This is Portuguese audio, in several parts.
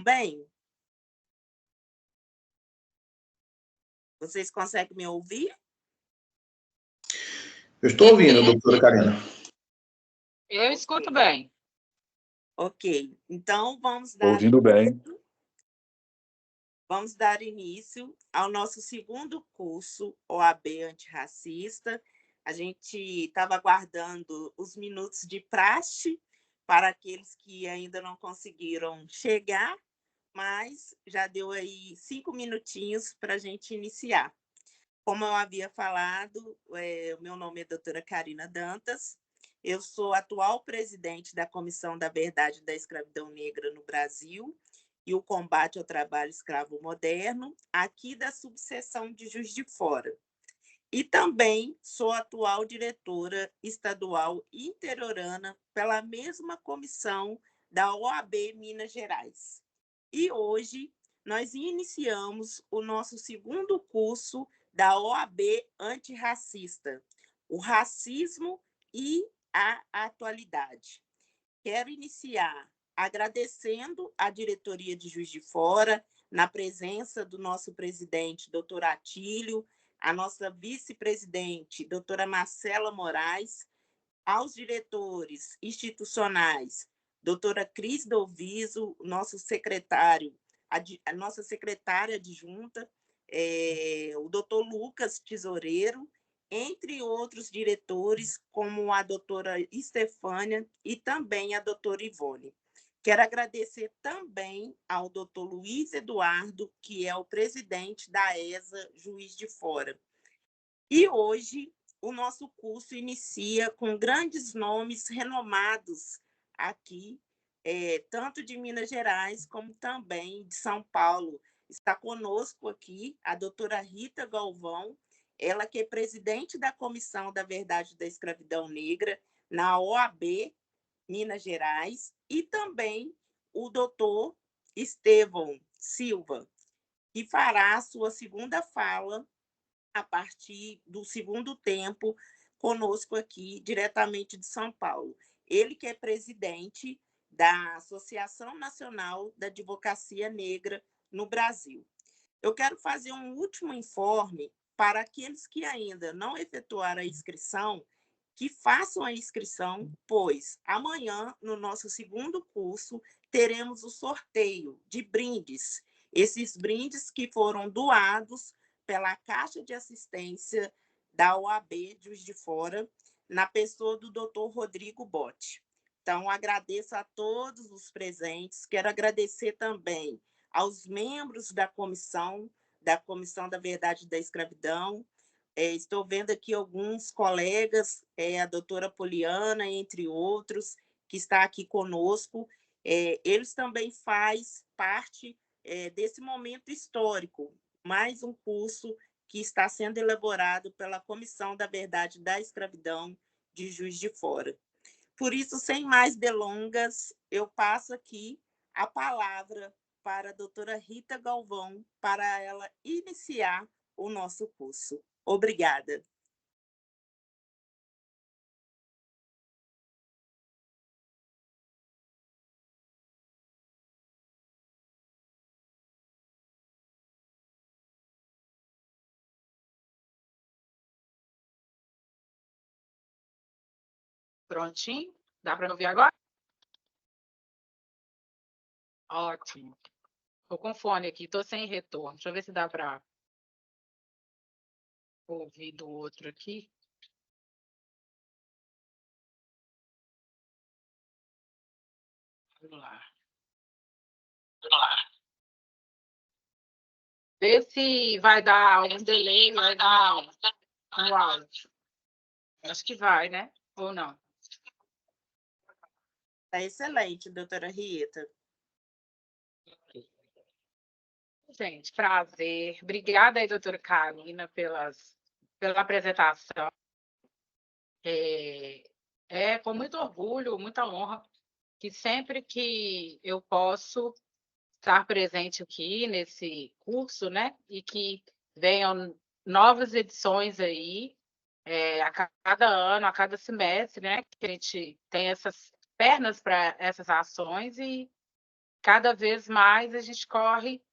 Bem, vocês conseguem me ouvir? Eu estou ouvindo, doutora Karina. Eu escuto bem. Ok, então Ouvindo bem. Vamos dar início ao nosso segundo curso OAB Antirracista. A gente estava aguardando os minutos de praxe para aqueles que ainda não conseguiram chegar, mas já deu aí 5 minutinhos para a gente iniciar. Como eu havia falado, o meu nome é doutora Karina Dantas, eu sou atual presidente da Comissão da Verdade da Escravidão Negra no Brasil e o combate ao trabalho escravo moderno, aqui da subseção de Juiz de Fora. E também sou atual diretora estadual interiorana pela mesma comissão da OAB Minas Gerais. E hoje nós iniciamos o nosso segundo curso da OAB Antirracista, o racismo e a atualidade. Quero iniciar agradecendo à diretoria de Juiz de Fora, na presença do nosso presidente, doutor Atílio, a nossa vice-presidente, doutora Marcela Moraes, aos diretores institucionais, doutora Cris Doviso, nosso secretário, a nossa secretária adjunta, o doutor Lucas Tesoureiro, entre outros diretores, como a doutora Estefânia e também a doutora Ivone. Quero agradecer também ao doutor Luiz Eduardo, que é o presidente da ESA Juiz de Fora. E hoje o nosso curso inicia com grandes nomes renomados aqui, tanto de Minas Gerais como também de São Paulo. Está conosco aqui a doutora Rita Galvão, ela que é presidente da Comissão da Verdade da Escravidão Negra na OAB Minas Gerais, e também o doutor Estevão Silva, que fará a sua segunda fala a partir do segundo tempo conosco aqui, diretamente de São Paulo. Ele que é presidente da Associação Nacional da Advocacia Negra no Brasil. Eu quero fazer um último informe para aqueles que ainda não efetuaram a inscrição, que façam a inscrição, pois amanhã, no nosso segundo curso, teremos o sorteio de brindes. Esses brindes que foram doados pela Caixa de Assistência da OAB Juiz de Fora, na pessoa do Dr. Rodrigo Botti. Então, agradeço a todos os presentes, quero agradecer também aos membros da Comissão da Verdade da Escravidão. Estou vendo aqui alguns colegas, a doutora Poliana, entre outros, que está aqui conosco. Eles também fazem parte desse momento histórico, mais um curso que está sendo elaborado pela Comissão da Verdade da Escravidão de Juiz de Fora. Por isso, sem mais delongas, eu passo aqui a palavra para a doutora Rita Galvão, para ela iniciar o nosso curso. Obrigada. Prontinho? Dá para ouvir agora? Ótimo. Estou com fone aqui, estou sem retorno. Deixa eu ver se dá para ouvir do outro aqui. Vamos lá. Vê se vai dar algum delay, vai dar um áudio. Acho que vai, né? Ou não? Está excelente, doutora Rita. Gente, prazer. Obrigada aí, doutora Karina, pela apresentação. É com muito orgulho, muita honra, que sempre que eu posso estar presente aqui nesse curso, né? E que venham novas edições aí, a cada ano, a cada semestre, né? Que a gente tem essas pernas para essas ações e cada vez mais a gente corre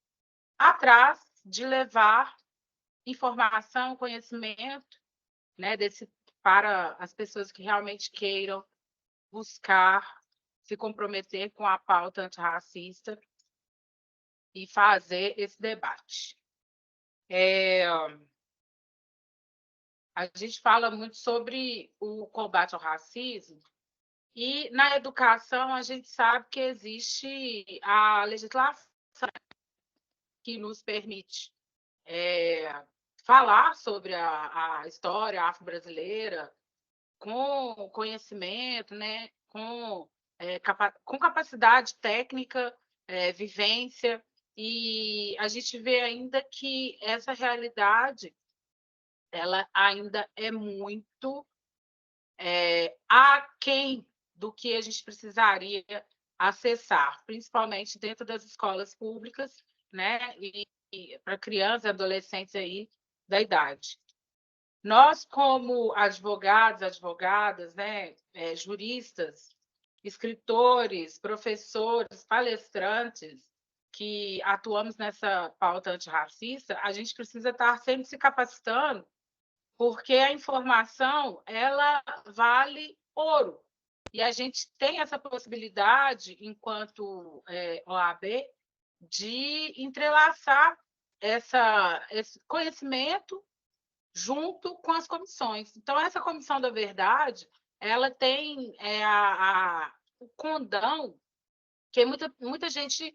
atrás de levar informação, conhecimento, né, para as pessoas que realmente queiram buscar se comprometer com a pauta antirracista e fazer esse debate. A gente fala muito sobre o combate ao racismo e, na educação, a gente sabe que existe a legislação que nos permite falar sobre a história afro-brasileira com conhecimento, né? Com capacidade técnica, vivência, e a gente vê ainda que essa realidade ela ainda é muito aquém do que a gente precisaria acessar, principalmente dentro das escolas públicas, né? E para crianças e adolescentes aí da idade. Nós, como advogados, advogadas, né, juristas, escritores, professores, palestrantes que atuamos nessa pauta antirracista, a gente precisa estar sempre se capacitando, porque a informação ela vale ouro. E a gente tem essa possibilidade, enquanto OAB, de entrelaçar esse conhecimento junto com as comissões. Então, essa comissão da verdade, ela tem o condão que muita gente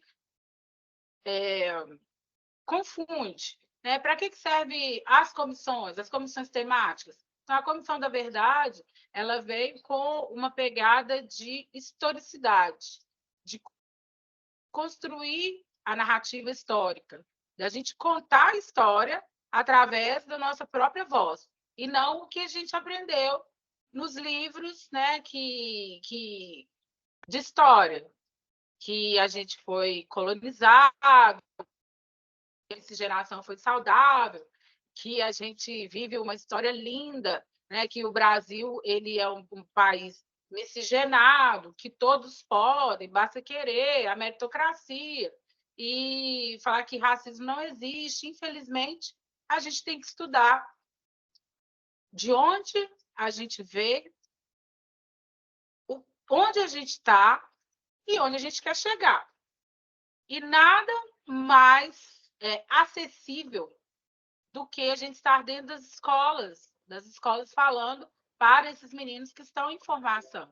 confunde. Né? Para que serve as comissões temáticas? Então, a comissão da verdade ela veio com uma pegada de historicidade, de construir a narrativa histórica, da gente contar a história através da nossa própria voz, e não o que a gente aprendeu nos livros, né, de história, que a gente foi colonizado, que a miscigenação foi saudável, que a gente vive uma história linda, né, que o Brasil ele é um país miscigenado, que todos podem, basta querer, a meritocracia, e falar que racismo não existe. Infelizmente, a gente tem que estudar de onde a gente vê, onde a gente está e onde a gente quer chegar. E nada mais acessível do que a gente estar dentro das escolas falando para esses meninos que estão em formação,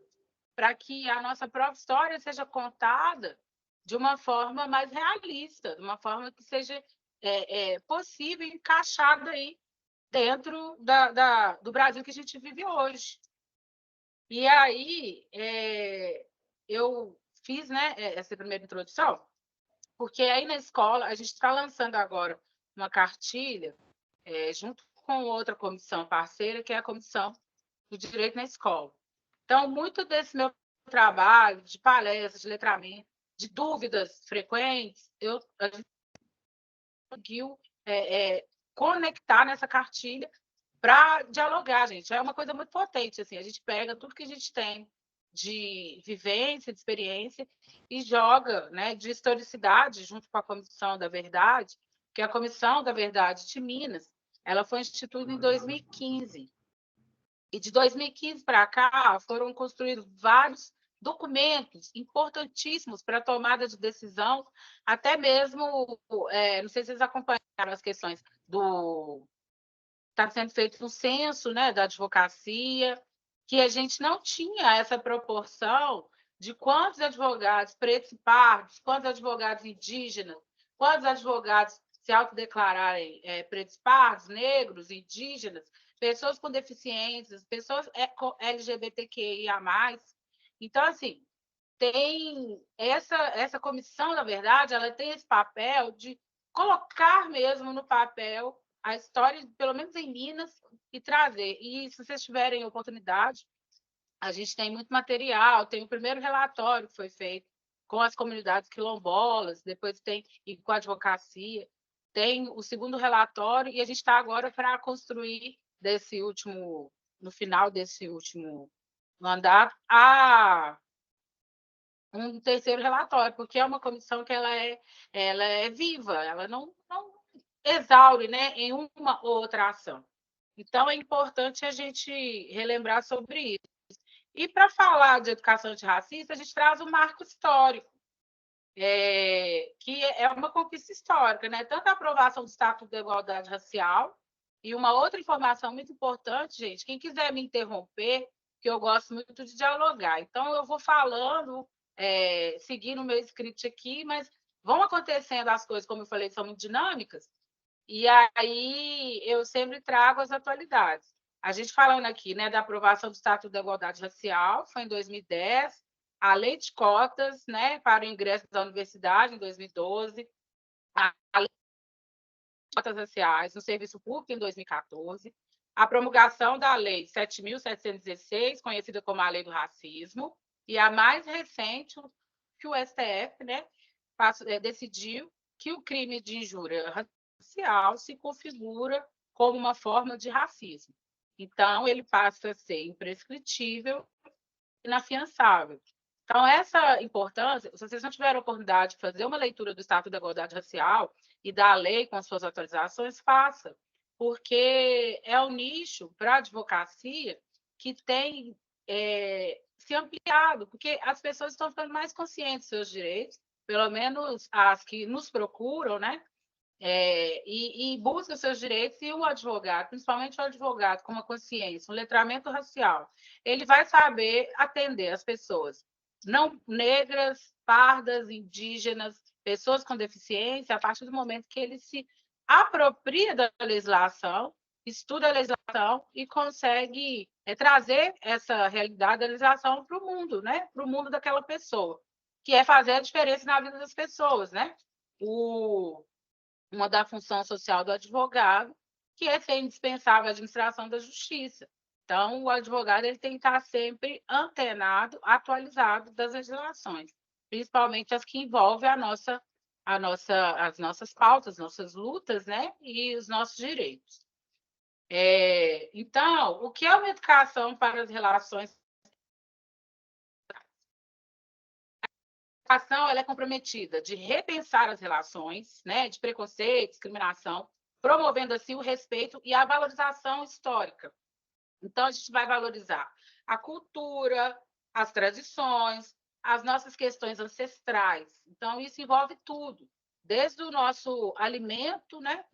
para que a nossa própria história seja contada de uma forma mais realista, de uma forma que seja possível encaixada aí dentro do Brasil que a gente vive hoje. E aí eu fiz, né, essa primeira introdução, porque aí na escola a gente está lançando agora uma cartilha junto com outra comissão parceira, que é a Comissão do Direito na Escola. Então, muito desse meu trabalho, de palestras, de letramento, de dúvidas frequentes, a gente conseguiu conectar nessa cartilha para dialogar, gente. É uma coisa muito potente, assim, a gente pega tudo que a gente tem de vivência, de experiência, e joga, né, de historicidade junto com a Comissão da Verdade, que é a Comissão da Verdade de Minas, ela foi instituída em 2015. E de 2015 para cá foram construídos vários documentos importantíssimos para a tomada de decisão, até mesmo, não sei se vocês acompanharam as questões do... Está sendo feito um censo, né, da advocacia, que a gente não tinha essa proporção de quantos advogados pretos e pardos, quantos advogados indígenas, quantos advogados se autodeclararem pretos e pardos, negros, indígenas, pessoas com deficiências, pessoas LGBTQIA+. Então, assim, tem essa comissão, na verdade, ela tem esse papel de colocar mesmo no papel a história, pelo menos em Minas, e trazer. E se vocês tiverem oportunidade, a gente tem muito material, tem o primeiro relatório que foi feito com as comunidades quilombolas, depois tem e com a advocacia, tem o segundo relatório, e a gente está agora para construir no final desse último mandato, um terceiro relatório, porque é uma comissão que ela é viva, ela não exaure, né, em uma ou outra ação. Então, é importante a gente relembrar sobre isso. E para falar de educação antirracista, a gente traz um marco histórico, que é uma conquista histórica, né? Tanto a aprovação do Estatuto da Igualdade Racial, e uma outra informação muito importante, gente, quem quiser me interromper, que eu gosto muito de dialogar. Então, eu vou falando, seguindo o meu script aqui, mas vão acontecendo as coisas, como eu falei, são muito dinâmicas, e aí eu sempre trago as atualidades. A gente falando aqui, né, da aprovação do Estatuto da Igualdade Racial, foi em 2010, a lei de cotas, né, para o ingresso da universidade, em 2012, a lei de cotas raciais no serviço público, em 2014, a promulgação da Lei 7.716, conhecida como a Lei do Racismo, e a mais recente, que o STF, né, decidiu que o crime de injúria racial se configura como uma forma de racismo. Então, ele passa a ser imprescritível e inafiançável. Então, essa importância, se vocês não tiveram a oportunidade de fazer uma leitura do Estatuto da Igualdade Racial e da lei com as suas atualizações, faça, porque é o nicho para a advocacia que tem se ampliado, porque as pessoas estão ficando mais conscientes dos seus direitos, pelo menos as que nos procuram, né? E busca os seus direitos, e o advogado, principalmente o advogado com uma consciência, um letramento racial, ele vai saber atender as pessoas não negras, pardas, indígenas, pessoas com deficiência, a partir do momento que ele se apropria da legislação, estuda a legislação e consegue trazer essa realidade da legislação para o mundo, né? Para o mundo daquela pessoa, que é fazer a diferença na vida das pessoas, né? Uma da função social do advogado, que é ser indispensável à administração da justiça. Então, o advogado ele tem que estar sempre antenado, atualizado das legislações, principalmente as que envolvem as nossas pautas, nossas lutas, né? E os nossos direitos. Então, o que é uma educação para as relações? A educação ela é comprometida de repensar as relações, né, de preconceito, discriminação, promovendo assim o respeito e a valorização histórica. Então, a gente vai valorizar a cultura, as tradições, as nossas questões ancestrais. Então, isso envolve tudo, desde o nosso alimento, né,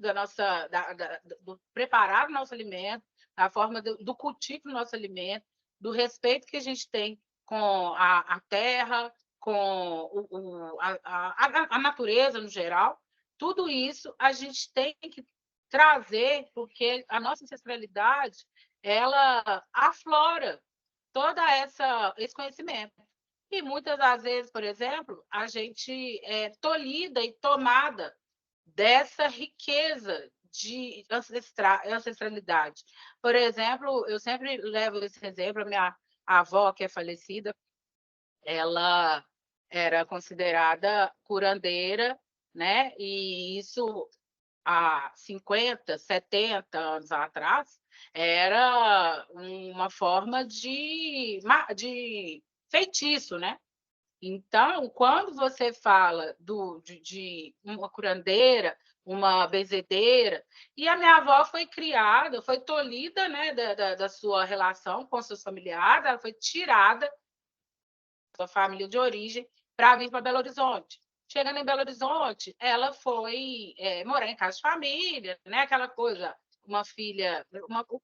do preparar o nosso alimento, a forma do cultivo do nosso alimento, do respeito que a gente tem com a terra, com a natureza no geral. Tudo isso a gente tem que trazer, porque a nossa ancestralidade ela aflora todo esse conhecimento. E muitas das vezes, por exemplo, a gente é tolhida e tomada dessa riqueza de ancestralidade. Por exemplo, eu sempre levo esse exemplo, a minha avó, que é falecida, ela era considerada curandeira, né? E isso há 50, 70 anos atrás, era uma forma de feitiço, né? Então, quando você fala de uma curandeira, uma benzedeira, e a minha avó foi criada, foi tolhida, né, da sua relação com seus familiares, ela foi tirada da sua família de origem para vir para Belo Horizonte. Chegando em Belo Horizonte, ela foi morar em casa de família, né? Aquela coisa, uma filha,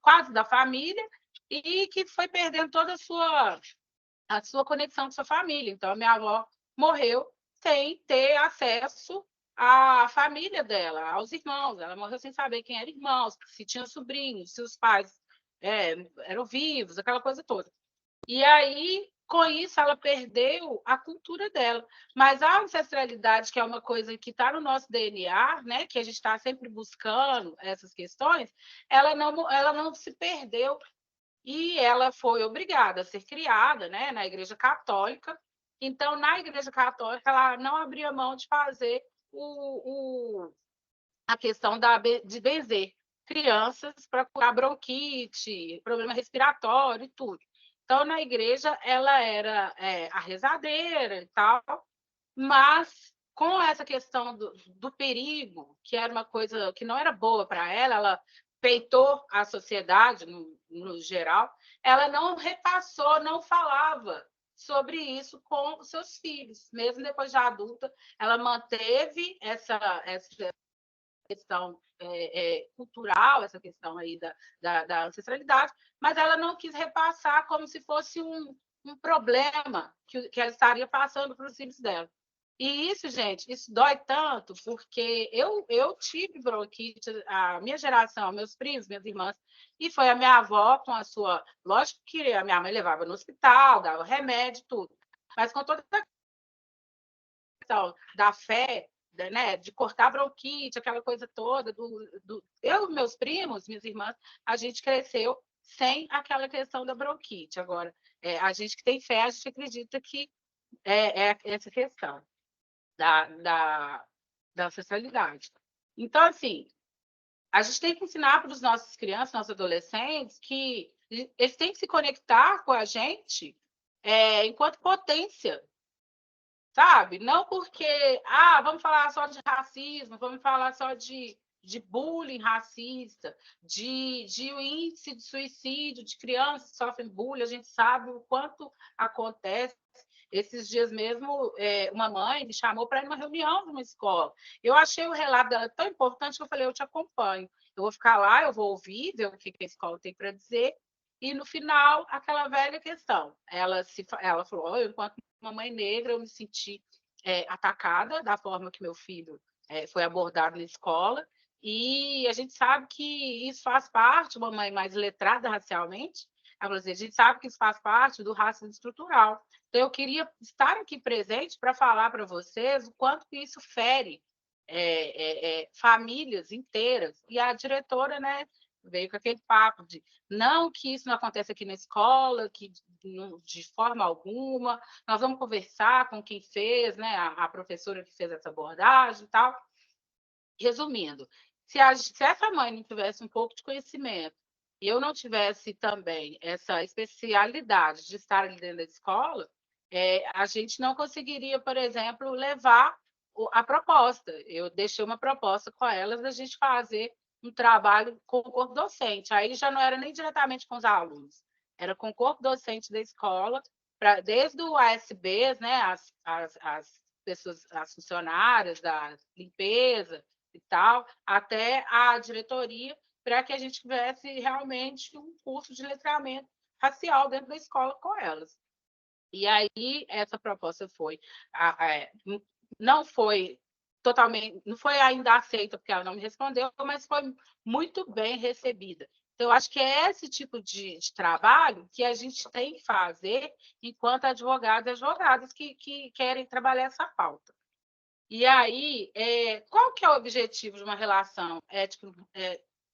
quase da família, e que foi perdendo toda a sua conexão com sua família. Então, a minha avó morreu sem ter acesso à família dela, aos irmãos. Ela morreu sem saber quem eram irmãos, se tinha sobrinhos, se os pais eram vivos, aquela coisa toda. E aí, com isso, ela perdeu a cultura dela. Mas a ancestralidade, que é uma coisa que está no nosso DNA, né, que a gente está sempre buscando essas questões, ela não se perdeu. E ela foi obrigada a ser criada, né, na Igreja Católica. Então, na Igreja Católica, ela não abria mão de fazer a questão de benzer crianças para curar bronquite, problema respiratório e tudo. Então, na igreja, ela era a rezadeira e tal, mas com essa questão do perigo, que era uma coisa que não era boa para ela peitou a sociedade no geral, ela não repassou, não falava sobre isso com os seus filhos. Mesmo depois de adulta, ela manteve essa questão cultural, essa questão aí da ancestralidade, mas ela não quis repassar como se fosse um problema que ela estaria passando para os filhos dela. E isso, gente, isso dói tanto, porque eu tive bronquite, a minha geração, meus primos, minhas irmãs, e foi a minha avó com a sua. Lógico que a minha mãe levava no hospital, dava remédio, tudo. Mas com toda a questão da fé, né, de cortar bronquite, aquela coisa toda, eu, meus primos, minhas irmãs, a gente cresceu sem aquela questão da bronquite. Agora, a gente que tem fé, a gente acredita que é essa questão da ancestralidade. Então, assim, a gente tem que ensinar para os nossos crianças, nossos adolescentes, que eles têm que se conectar com a gente enquanto potência, sabe? Não porque, vamos falar só de racismo, vamos falar só de bullying racista, de índice de suicídio de crianças que sofrem bullying, a gente sabe o quanto acontece. Esses dias mesmo, uma mãe me chamou para ir numa reunião de uma escola. Eu achei o relato dela tão importante que eu falei, eu te acompanho. Eu vou ficar lá, eu vou ouvir, ver o que a escola tem para dizer, e no final, aquela velha questão. Ela falou, enquanto uma mãe negra, eu me senti atacada da forma que meu filho foi abordado na escola, e a gente sabe que isso faz parte, uma mãe mais letrada racialmente, a gente sabe que isso faz parte do racismo estrutural. Então, eu queria estar aqui presente para falar para vocês o quanto que isso fere famílias inteiras. E a diretora, né, veio com aquele papo de não que isso não aconteça aqui na escola, que de forma alguma, nós vamos conversar com quem fez, né, a professora que fez essa abordagem e tal. Resumindo, se essa mãe não tivesse um pouco de conhecimento e eu não tivesse também essa especialidade de estar ali dentro da escola, a gente não conseguiria, por exemplo, levar a proposta. Eu deixei uma proposta com elas da gente fazer um trabalho com o corpo docente. Aí já não era nem diretamente com os alunos, era com o corpo docente da escola, desde o ASB, né, as pessoas, as funcionárias da limpeza e tal, até a diretoria, para que a gente tivesse realmente um curso de letramento racial dentro da escola com elas. E aí essa proposta não foi totalmente, não foi ainda aceita porque ela não me respondeu, mas foi muito bem recebida. Então, eu acho que é esse tipo de trabalho que a gente tem que fazer enquanto advogados e advogadas que querem trabalhar essa pauta. E aí, qual que é o objetivo de uma relação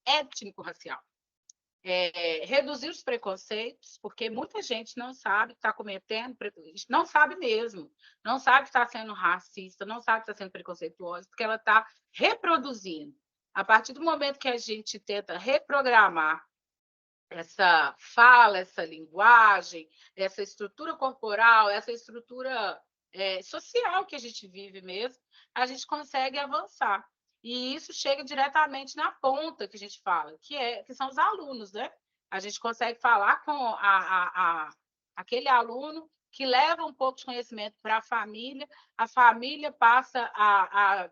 étnico-racial? Reduzir os preconceitos, porque muita gente não sabe que está cometendo, não sabe mesmo, não sabe que está sendo racista, não sabe que está sendo preconceituosa, porque ela está reproduzindo. A partir do momento que a gente tenta reprogramar essa fala, essa linguagem, essa estrutura corporal, essa estrutura social que a gente vive mesmo, a gente consegue avançar. E isso chega diretamente na ponta que a gente fala, que são os alunos, né? A gente consegue falar com aquele aluno que leva um pouco de conhecimento para a família passa a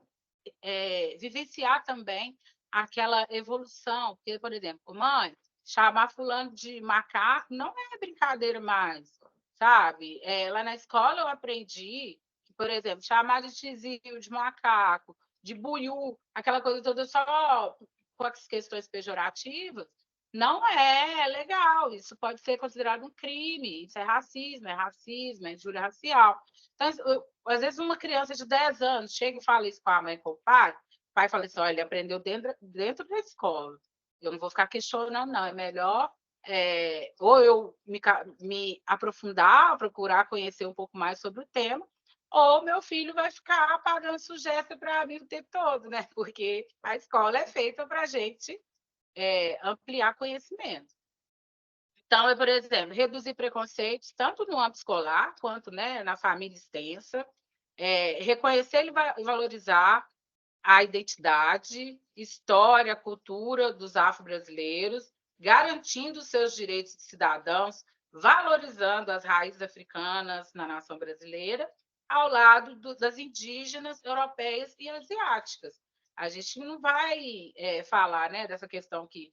vivenciar também aquela evolução. Porque, por exemplo, mãe, chamar fulano de macaco não é brincadeira mais, sabe? Lá na escola eu aprendi que, por exemplo, chamar de tizio, de macaco, de buiú, aquela coisa toda só com as questões pejorativas, não é legal. Isso pode ser considerado um crime. Isso é racismo, é injúria racial. Então, às vezes, uma criança de 10 anos chega e fala isso com a mãe e com o pai fala assim: olha, ele aprendeu dentro da escola. Eu não vou ficar questionando, não. É melhor ou eu me aprofundar, procurar conhecer um pouco mais sobre o tema, ou meu filho vai ficar pagando sujeira para mim o tempo todo, né? Porque a escola é feita para a gente ampliar conhecimento. Então, por exemplo, reduzir preconceitos, tanto no âmbito escolar, quanto, né, na família extensa, reconhecer e valorizar a identidade, história, cultura dos afro-brasileiros, garantindo seus direitos de cidadãos, valorizando as raízes africanas na nação brasileira, ao lado das indígenas, europeias e asiáticas. A gente não vai falar, né, dessa questão que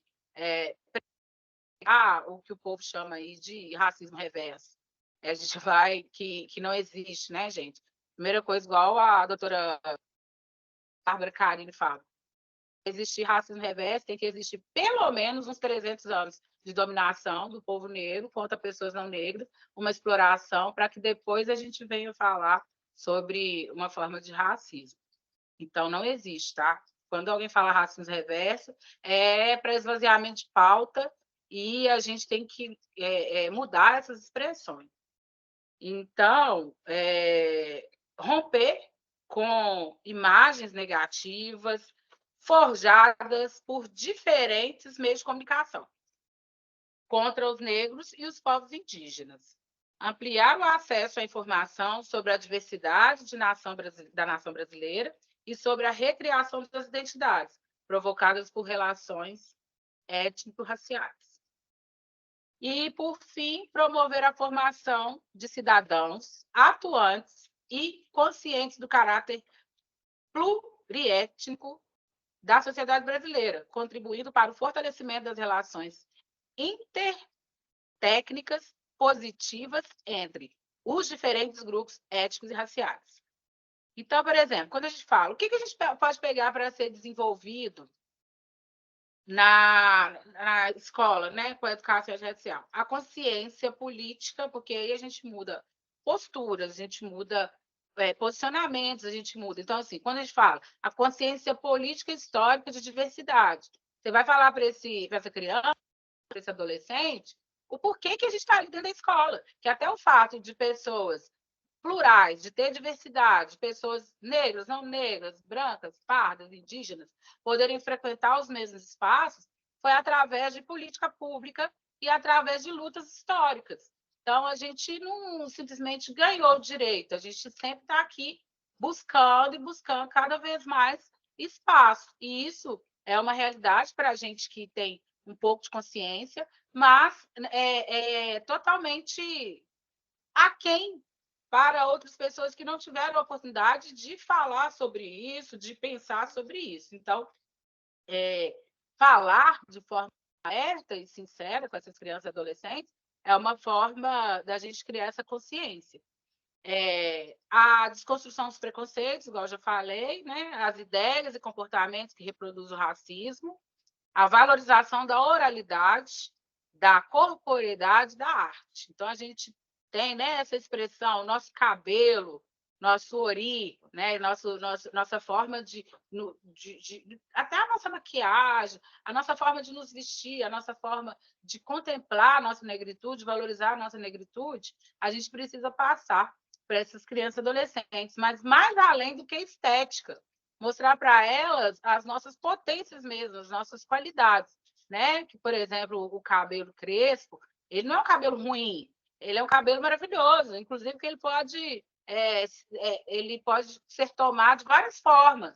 o que o povo chama aí de racismo reverso. A gente vai que não existe, né, gente? Primeira coisa, igual a doutora Bárbara Carine fala, existir racismo reverso, tem que existir pelo menos uns 300 anos de dominação do povo negro contra pessoas não negras, uma exploração, para que depois a gente venha falar sobre uma forma de racismo. Então, não existe, tá? Quando alguém fala racismo reverso, é para esvaziamento de pauta e a gente tem que mudar essas expressões. Então, romper com imagens negativas forjadas por diferentes meios de comunicação contra os negros e os povos indígenas. Ampliar o acesso à informação sobre a diversidade da nação brasileira e sobre a recriação das identidades provocadas por relações étnico-raciais. E, por fim, promover a formação de cidadãos atuantes e conscientes do caráter pluriétnico da sociedade brasileira, contribuindo para o fortalecimento das relações intertécnicas positivas entre os diferentes grupos étnicos e raciais. Então, por exemplo, quando a gente fala, o que a gente pode pegar para ser desenvolvido na escola, né, com a educação racial? A consciência política, porque aí a gente muda posturas, a gente muda posicionamentos, a gente muda. Então, assim, quando a gente fala a consciência política e histórica de diversidade, você vai falar para essa criança, para esse adolescente, o porquê que a gente está ali dentro da escola, que até o fato de pessoas plurais, de ter diversidade, pessoas negras, não negras, brancas, pardas, indígenas, poderem frequentar os mesmos espaços, foi através de política pública e através de lutas históricas. Então, a gente não simplesmente ganhou o direito, a gente sempre está aqui buscando e buscando cada vez mais espaço. E isso é uma realidade para a gente que tem um pouco de consciência, mas é totalmente aquém para outras pessoas que não tiveram a oportunidade de falar sobre isso, de pensar sobre isso. Então, falar de forma aberta e sincera com essas crianças e adolescentes é uma forma da gente criar essa consciência. A desconstrução dos preconceitos, igual eu já falei, né? As ideias e comportamentos que reproduzem o racismo, a valorização da oralidade, da corporeidade, da arte. Então, a gente tem, né, essa expressão, nosso cabelo, nosso ori, né, nossa forma até a nossa maquiagem, a nossa forma de nos vestir, a nossa forma de contemplar a nossa negritude, valorizar a nossa negritude, a gente precisa passar para essas crianças e adolescentes, mas mais além do que estética, mostrar para elas as nossas potências mesmo, as nossas qualidades, né? Que, por exemplo, o cabelo crespo, ele não é um cabelo ruim, ele é um cabelo maravilhoso, inclusive que ele pode ser tomado de várias formas,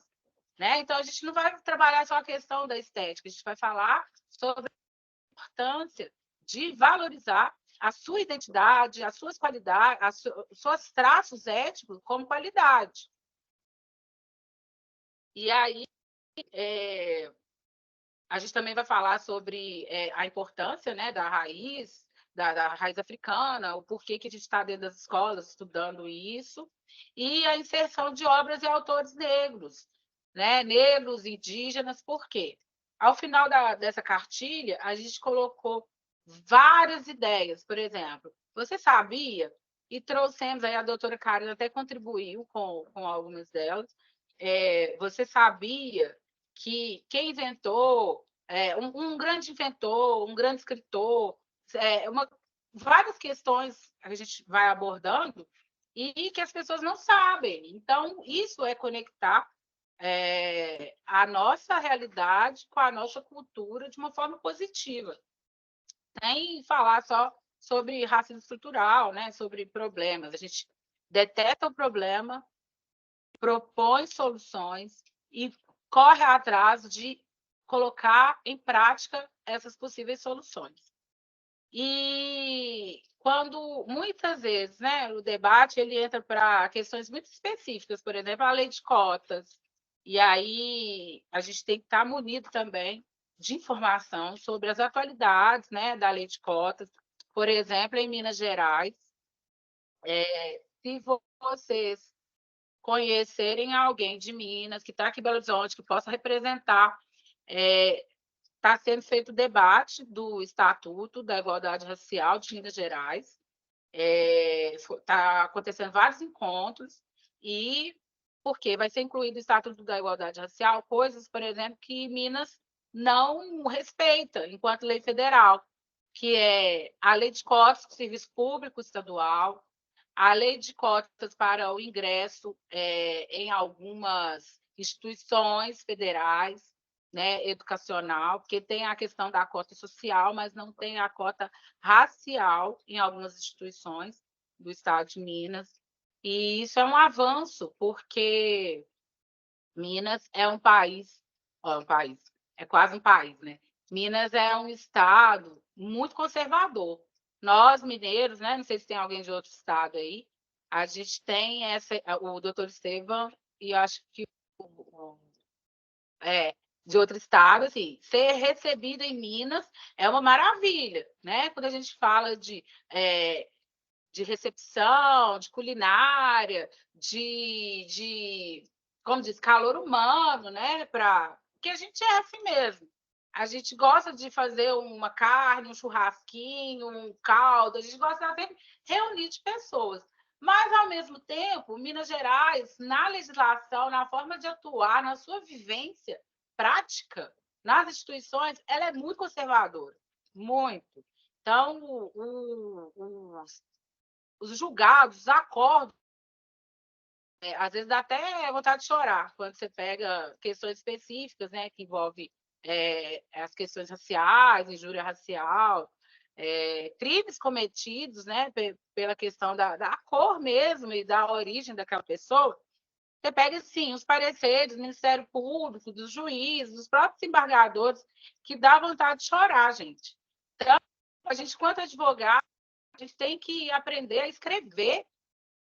né? Então, a gente não vai trabalhar só a questão da estética, a gente vai falar sobre a importância de valorizar a sua identidade, as suas qualidades, os seus traços étnicos como qualidade. E aí, a gente também vai falar sobre a importância, né, da raiz africana, o porquê que a gente está dentro das escolas estudando isso, e a inserção de obras e autores negros, né, negros, indígenas, por quê? Ao final dessa cartilha, a gente colocou várias ideias, por exemplo, você sabia, e trouxemos aí, a doutora Karina até contribuiu com algumas delas, você sabia que quem inventou, um grande inventor, um grande escritor, várias questões que a gente vai abordando e que as pessoas não sabem. Então, isso é conectar a nossa realidade com a nossa cultura de uma forma positiva. nem falar só sobre racismo estrutural, né? Sobre problemas. A gente detecta o problema, propõe soluções e corre atrás de colocar em prática essas possíveis soluções. E quando, muitas vezes, né, o debate ele entra para questões muito específicas, por exemplo, a lei de cotas, e aí a gente tem que estar munido também de informação sobre as atualidades, né, da lei de cotas. Por exemplo, em Minas Gerais, se vocês conhecerem alguém de Minas, que está aqui em Belo Horizonte, que possa representar, está sendo feito o debate do Estatuto da Igualdade Racial de Minas Gerais. Está acontecendo vários encontros, e porque vai ser incluído o Estatuto da Igualdade Racial, coisas, por exemplo, que Minas não respeita enquanto lei federal, que é a lei de cotas do serviço público estadual, a lei de cotas para o ingresso em algumas instituições federais, né, educacional, porque tem a questão da cota social, mas não tem a cota racial em algumas instituições do estado de Minas. E isso é um avanço, porque Minas é um país, é quase um país, né? Minas é um estado muito conservador. Nós, mineiros, né? Não sei se tem alguém de outro estado aí, a gente tem o doutor Estevam, e eu acho que de outro estado, assim, ser recebido em Minas é uma maravilha, né? Quando a gente fala de recepção, de culinária, como diz, calor humano, né? Porque a gente é assim mesmo. A gente gosta de fazer uma carne, um churrasquinho, um caldo, a gente gosta de reunir de pessoas. Mas, ao mesmo tempo, Minas Gerais, na legislação, na forma de atuar, na sua vivência prática, nas instituições, ela é muito conservadora, muito. Então, os julgados, os acordos, às vezes dá até vontade de chorar quando você pega questões específicas, né, que envolvem as questões raciais, injúria racial, crimes cometidos, né, pela questão da cor mesmo e da origem daquela pessoa. Você pega, assim, os pareceres do Ministério Público, dos juízes, dos próprios embargadores, que dá vontade de chorar, gente. Então, a gente, quanto advogado, a gente tem que aprender a escrever,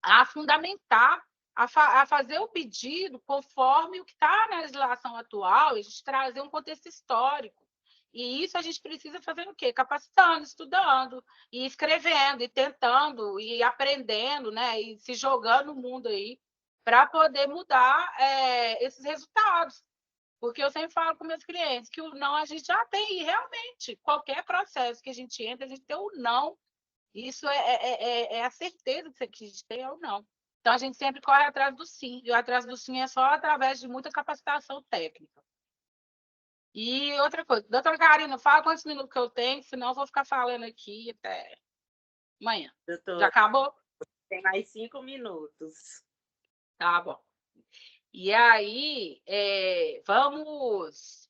a fundamentar, a fazer o pedido conforme o que está na legislação atual, e a gente trazer um contexto histórico. E isso a gente precisa fazer o quê? Capacitando, estudando, e escrevendo, e tentando, e aprendendo, né? E se jogando no mundo aí, para poder mudar esses resultados. Porque eu sempre falo com meus clientes que o não a gente já tem, e realmente, qualquer processo que a gente entra, a gente tem o não. Isso é a certeza que a gente tem ou não. Então, a gente sempre corre atrás do sim, e o atrás do sim é só através de muita capacitação técnica. E outra coisa, doutora Karina, fala quantos minutos que eu tenho, senão eu vou ficar falando aqui até amanhã. Doutor, Já acabou? tem mais 5 minutos. Tá bom. E aí, vamos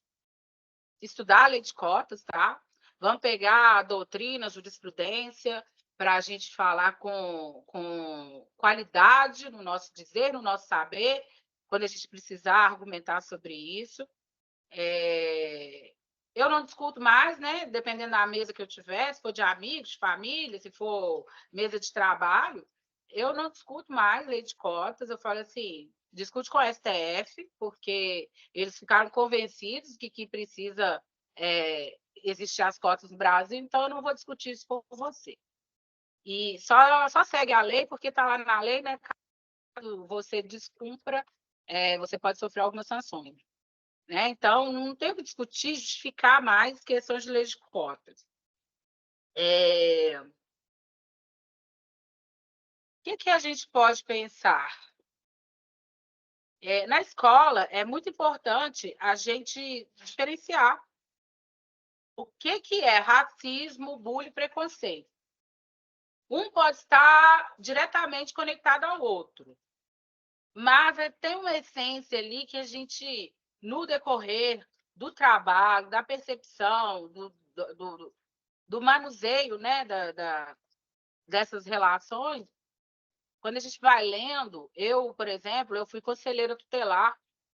estudar a lei de cotas, tá? Vamos pegar a doutrina, a jurisprudência, para a gente falar com qualidade no nosso dizer, no nosso saber, quando a gente precisar argumentar sobre isso. Eu não discuto mais, né? Dependendo da mesa que eu tiver, se for de amigos, de família, se for mesa de trabalho, eu não discuto mais lei de cotas. Eu falo assim, discute com o STF, porque eles ficaram convencidos que precisa existir as cotas no Brasil, então eu não vou discutir isso com você. E só segue a lei, porque está lá na lei, né? Caso você descumpra, você pode sofrer algumas sanções. Né? Então, não tem o que discutir, justificar mais questões de lei de cotas. O que a gente pode pensar? Na escola, é muito importante a gente diferenciar o que é racismo, bullying e preconceito. Um pode estar diretamente conectado ao outro, mas tem uma essência ali que a gente, no decorrer do trabalho, da percepção, do manuseio, né, dessas relações, quando a gente vai lendo, eu, por exemplo, eu fui conselheira tutelar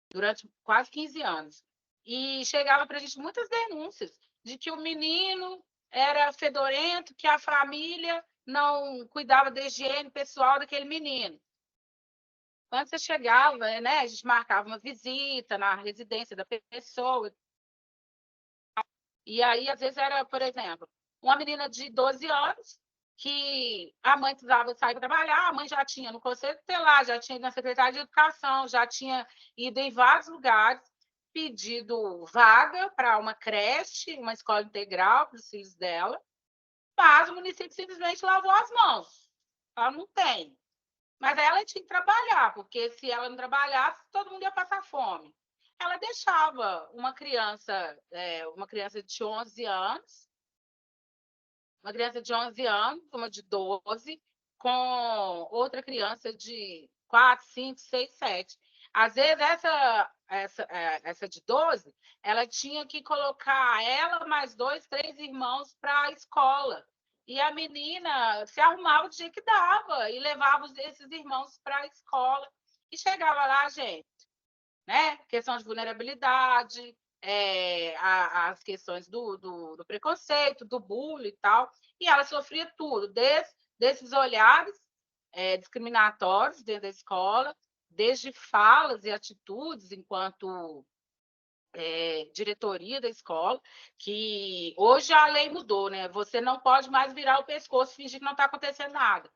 durante quase 15 anos, e chegava para a gente muitas denúncias de que o menino era fedorento, que a família não cuidava da higiene pessoal daquele menino. Quando você chegava, né, a gente marcava uma visita na residência da pessoa, e aí, às vezes, era, por exemplo, uma menina de 12 anos que a mãe precisava sair para trabalhar, a mãe já tinha no Conselho Tutelar, já tinha ido na Secretaria de Educação, já tinha ido em vários lugares, pedido vaga para uma creche, uma escola integral para os filhos dela, mas o município simplesmente lavou as mãos. Ela não tem. Mas ela tinha que trabalhar, porque se ela não trabalhasse, todo mundo ia passar fome. Ela deixava uma criança de 11 anos, uma de 12, com outra criança de 4, 5, 6, 7. Às vezes, essa de 12, ela tinha que colocar ela mais 2, 3 irmãos para a escola. E a menina se arrumava do jeito que dava e levava esses irmãos para a escola. E chegava lá, gente, né? Questão de vulnerabilidade, as questões do preconceito, do bullying e tal. E ela sofria tudo, desses olhares discriminatórios dentro da escola, desde falas e atitudes enquanto diretoria da escola, que hoje a lei mudou, né? Você não pode mais virar o pescoço e fingir que não está acontecendo nada.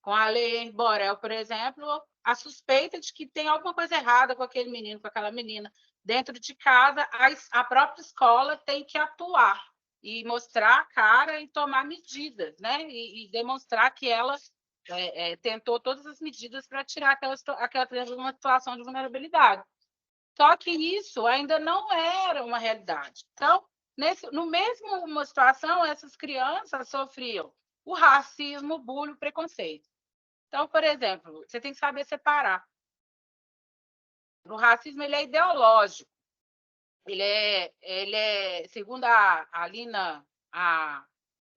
Com a lei Borel, por exemplo, a suspeita de que tem alguma coisa errada com aquele menino, com aquela menina, dentro de casa, a própria escola tem que atuar e mostrar a cara e tomar medidas, né? E demonstrar que ela tentou todas as medidas para tirar aquela criança de uma situação de vulnerabilidade. Só que isso ainda não era uma realidade. Então, no mesmo uma situação, essas crianças sofriam o racismo, o bullying, o preconceito. Então, por exemplo, você tem que saber separar. O racismo ele é ideológico. Ele é segundo a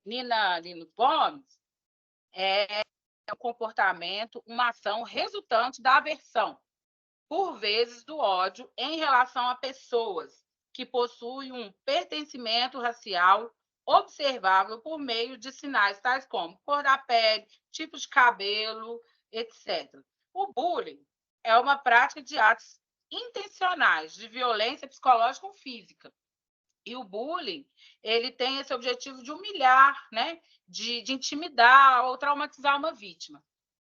Nina Lino Gomes, é um comportamento, uma ação resultante da aversão, por vezes do ódio, em relação a pessoas que possuem um pertencimento racial observável por meio de sinais tais como cor da pele, tipo de cabelo, etc. O bullying é uma prática de atos intencionais de violência psicológica ou física. E o bullying, ele tem esse objetivo de humilhar, né? de intimidar ou traumatizar uma vítima.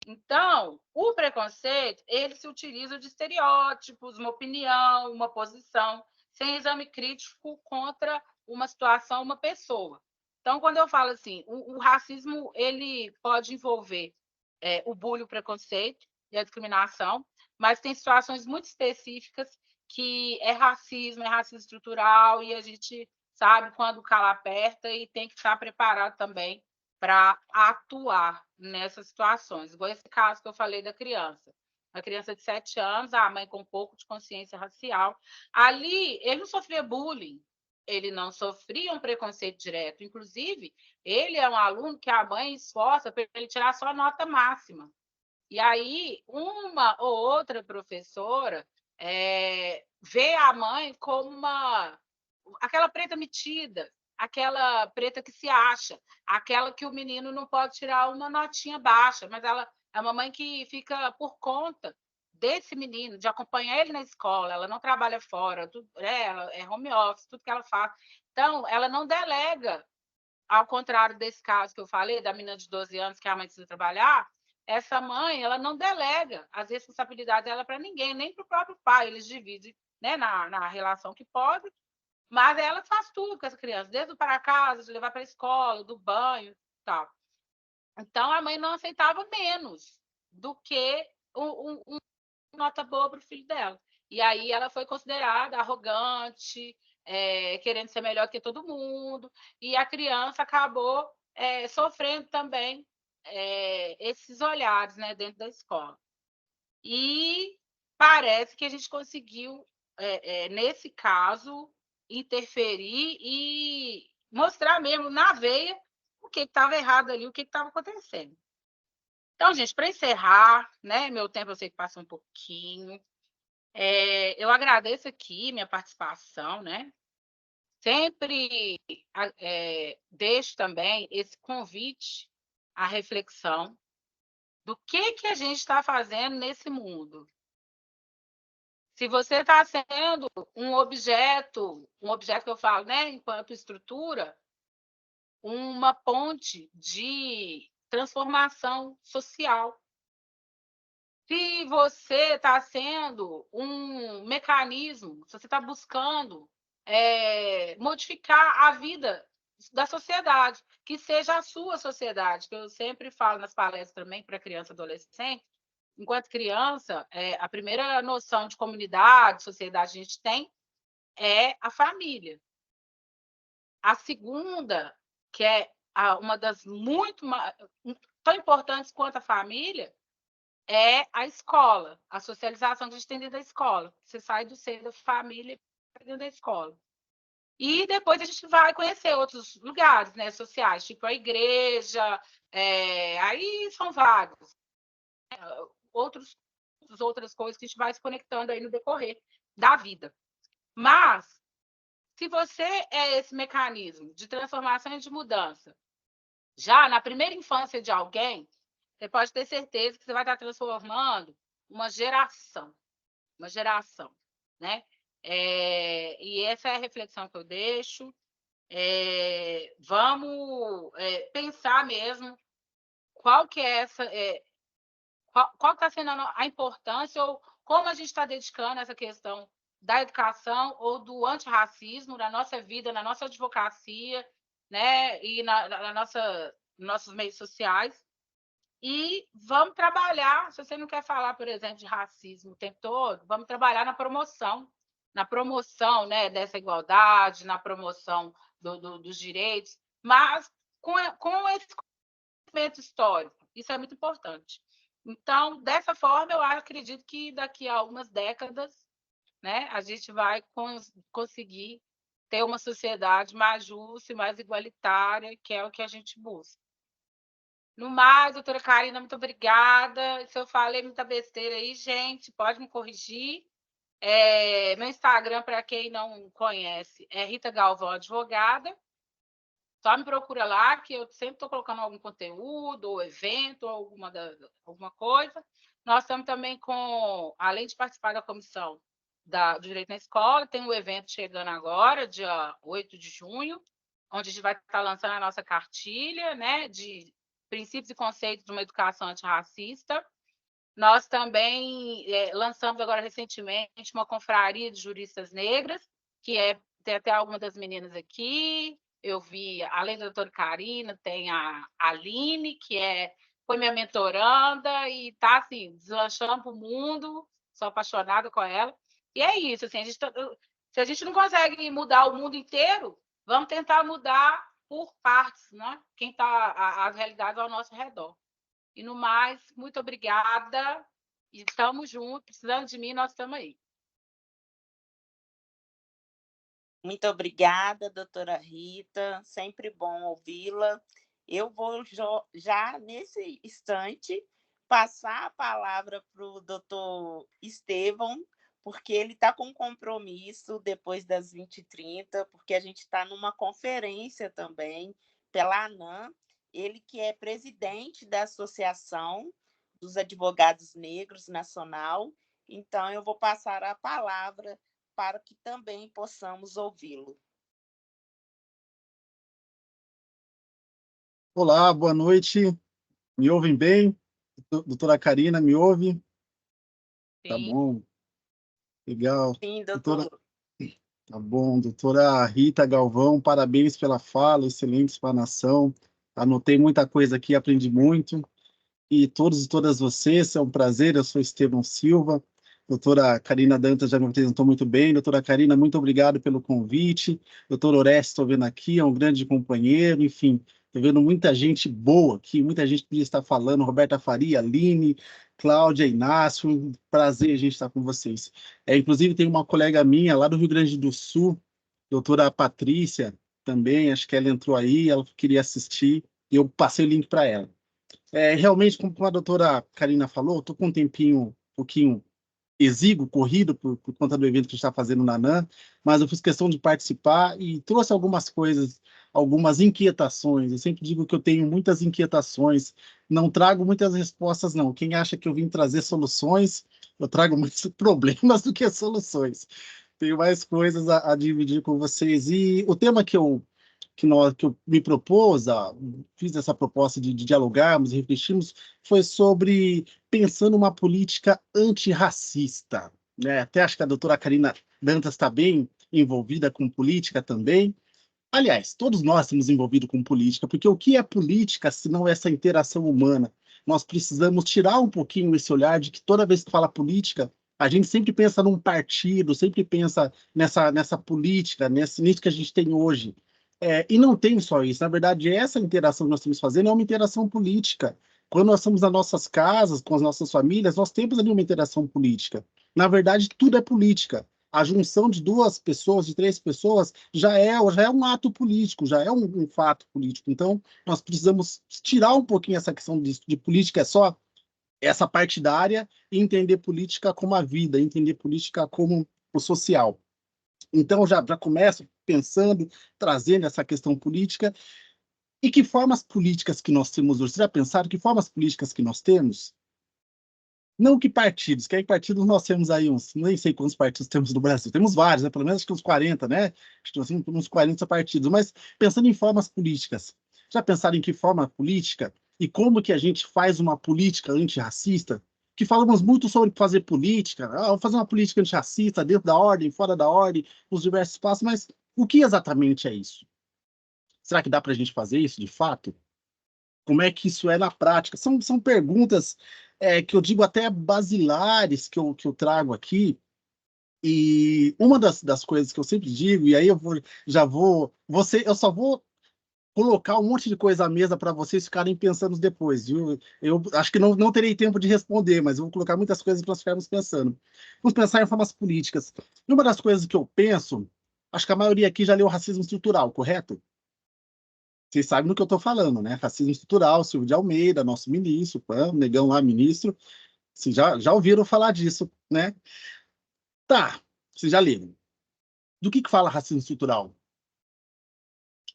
Então, o preconceito, ele se utiliza de estereótipos, uma opinião, uma posição, sem exame crítico contra uma situação, uma pessoa. Então, quando eu falo assim, o racismo ele pode envolver o bullying, o preconceito e a discriminação, mas tem situações muito específicas que é racismo estrutural, e a gente sabe quando o calo aperta e tem que estar preparado também para atuar nessas situações. Igual esse caso que eu falei da criança. A criança de 7 anos, a mãe com um pouco de consciência racial. Ali, ele não sofria bullying, ele não sofria um preconceito direto. Inclusive, ele é um aluno que a mãe esforça para ele tirar só a nota máxima. E aí, uma ou outra professora vê a mãe como aquela preta metida, aquela preta que se acha, aquela que o menino não pode tirar uma notinha baixa, mas ela é uma mãe que fica por conta desse menino, de acompanhar ele na escola, ela não trabalha fora, ela é home office, tudo que ela faz. Então, ela não delega, ao contrário desse caso que eu falei, da menina de 12 anos que a mãe precisa trabalhar, essa mãe ela não delega as responsabilidades dela para ninguém, nem para o próprio pai, eles dividem, né, na relação que pode, mas ela faz tudo com essa criança, desde o para casa, de levar para a escola, do banho e tal. Então, a mãe não aceitava menos do que uma nota boa para o filho dela. E aí ela foi considerada arrogante, querendo ser melhor que todo mundo, e a criança acabou sofrendo também esses olhares, né, dentro da escola. E parece que a gente conseguiu, nesse caso, interferir mostrar mesmo na veia o que estava errado ali, o que estava acontecendo. Então, gente, para encerrar, né, meu tempo eu sei que passa um pouquinho, eu agradeço aqui minha participação, né? Sempre deixo também esse convite à reflexão do que a gente está fazendo nesse mundo. Se você está sendo um objeto que eu falo, né, enquanto estrutura, uma ponte de transformação social. Se você está sendo um mecanismo, se você está buscando modificar a vida da sociedade, que seja a sua sociedade, que eu sempre falo nas palestras também para criança e adolescente, enquanto criança, a primeira noção de comunidade, sociedade que a gente tem é a família. A segunda, que é uma das muito tão importantes quanto a família, é a escola, a socialização que a gente tem dentro da escola. Você sai do seio da família para dentro da escola. E depois a gente vai conhecer outros lugares, né, sociais, tipo a igreja, aí são vários. Outras coisas que a gente vai se conectando aí no decorrer da vida. Mas, se você é esse mecanismo de transformação e de mudança, já na primeira infância de alguém, você pode ter certeza que você vai estar transformando uma geração, né? E essa é a reflexão que eu deixo. Vamos pensar mesmo qual que é essa, qual está sendo a importância ou como a gente está dedicando essa questão da educação ou do antirracismo na nossa vida, na nossa advocacia, né? E nos nossos meios sociais. E vamos trabalhar, se você não quer falar, por exemplo, de racismo o tempo todo, vamos trabalhar na promoção, né, dessa igualdade, na promoção dos direitos, mas com esse conhecimento histórico. Isso é muito importante. Então, dessa forma, eu acredito que daqui a algumas décadas, né, a gente vai conseguir ter uma sociedade mais justa e mais igualitária, que é o que a gente busca. No mais, doutora Karina, muito obrigada. Se eu falei muita besteira aí, gente, pode me corrigir. Meu Instagram, para quem não conhece, é Rita Galvão Advogada. Só me procura lá, que eu sempre estou colocando algum conteúdo, ou evento, ou alguma coisa. Nós estamos também além de participar da comissão do Direito na Escola, tem um evento chegando agora, dia 8 de junho, onde a gente vai estar lançando a nossa cartilha, né, de princípios e conceitos de uma educação antirracista. Nós também lançamos agora recentemente uma confraria de juristas negras, que tem até algumas das meninas aqui. Eu vi, além da doutora Karina, tem a Aline, que foi minha mentoranda e está assim, deslanchando para o mundo, sou apaixonada com ela. E é isso, assim, se a gente não consegue mudar o mundo inteiro, vamos tentar mudar por partes, né? Quem está as realidades ao nosso redor. E no mais, muito obrigada. E estamos juntos, precisando de mim, nós estamos aí. Muito obrigada, doutora Rita. Sempre bom ouvi-la. Eu vou já nesse instante passar a palavra para o doutor Estevão, porque ele está com compromisso depois das 20h30, porque a gente está numa conferência também pela ANAM, ele que é presidente da Associação dos Advogados Negros Nacional. Então, eu vou passar a palavra para que também possamos ouvi-lo. Olá, boa noite. Me ouvem bem? Doutora Karina, me ouve? Sim. Tá bom. Legal. Sim, doutor. Tá bom. Doutora Rita Galvão, parabéns pela fala, excelente explanação. Anotei muita coisa aqui, aprendi muito. E todos e todas vocês, é um prazer. Eu sou Estevão Silva. Doutora Karina Dantas já me apresentou muito bem. Doutora Karina, muito obrigado pelo convite. Doutor Orestes, estou vendo aqui, é um grande companheiro. Enfim, estou vendo muita gente boa aqui, muita gente que podia estar falando. Roberta Faria, Aline, Cláudia, Inácio. Um prazer a gente estar com vocês. Inclusive, tem uma colega minha lá do Rio Grande do Sul, doutora Patrícia, também, acho que ela entrou aí, ela queria assistir, e eu passei o link para ela. Realmente, como a doutora Karina falou, estou com um pouquinho exíguo, corrido, por conta do evento que a gente está fazendo na NAN, mas eu fiz questão de participar e trouxe algumas coisas, algumas inquietações. Eu sempre digo que eu tenho muitas inquietações, não trago muitas respostas, não. Quem acha que eu vim trazer soluções, eu trago muitos problemas do que soluções. Tenho mais coisas a dividir com vocês. E o tema que eu me propôs, fiz essa proposta de dialogarmos e refletirmos, foi sobre pensando uma política antirracista, né? Até acho que a doutora Karina Dantas está bem envolvida com política também. Aliás, todos nós estamos envolvidos com política, porque o que é política se não essa interação humana? Nós precisamos tirar um pouquinho esse olhar de que toda vez que fala política, a gente sempre pensa num partido, sempre pensa nessa política, nisso que a gente tem hoje. E não tem só isso. Na verdade, essa interação que nós estamos fazendo é uma interação política. Quando nós estamos nas nossas casas, com as nossas famílias, nós temos ali uma interação política. Na verdade, tudo é política. A junção de 2 pessoas, de 3 pessoas, já é um ato político, já é um fato político. Então, nós precisamos tirar um pouquinho essa questão de política, é só essa partidária, e entender política como a vida, entender política como o social. Então, já começo pensando, trazendo essa questão política. E que formas políticas que nós temos hoje? Vocês já pensaram que formas políticas que nós temos? Não que partidos, partidos nós temos aí nem sei quantos partidos temos no Brasil, temos vários, né? Pelo menos acho que uns 40, né? Acho que assim, uns 40 partidos, mas pensando em formas políticas, já pensaram em que forma política e como que a gente faz uma política antirracista? Que falamos muito sobre fazer política, vou fazer uma política antirracista dentro da ordem, fora da ordem, nos diversos espaços, mas o que exatamente é isso? Será que dá para a gente fazer isso de fato? Como é que isso é na prática? São perguntas que eu digo até basilares que eu trago aqui. E uma das coisas que eu sempre digo, e aí eu só vou colocar um monte de coisa à mesa para vocês ficarem pensando depois, viu? Eu acho que não terei tempo de responder, mas eu vou colocar muitas coisas para nós ficarmos pensando. Vamos pensar em formas políticas. E uma das coisas que eu penso, acho que a maioria aqui já leu Racismo Estrutural, correto? Vocês sabem do que eu estou falando, né? Racismo estrutural, Silvio de Almeida, nosso ministro, negão lá, ministro. Vocês já ouviram falar disso, né? Tá, vocês já leram. Do que fala racismo estrutural?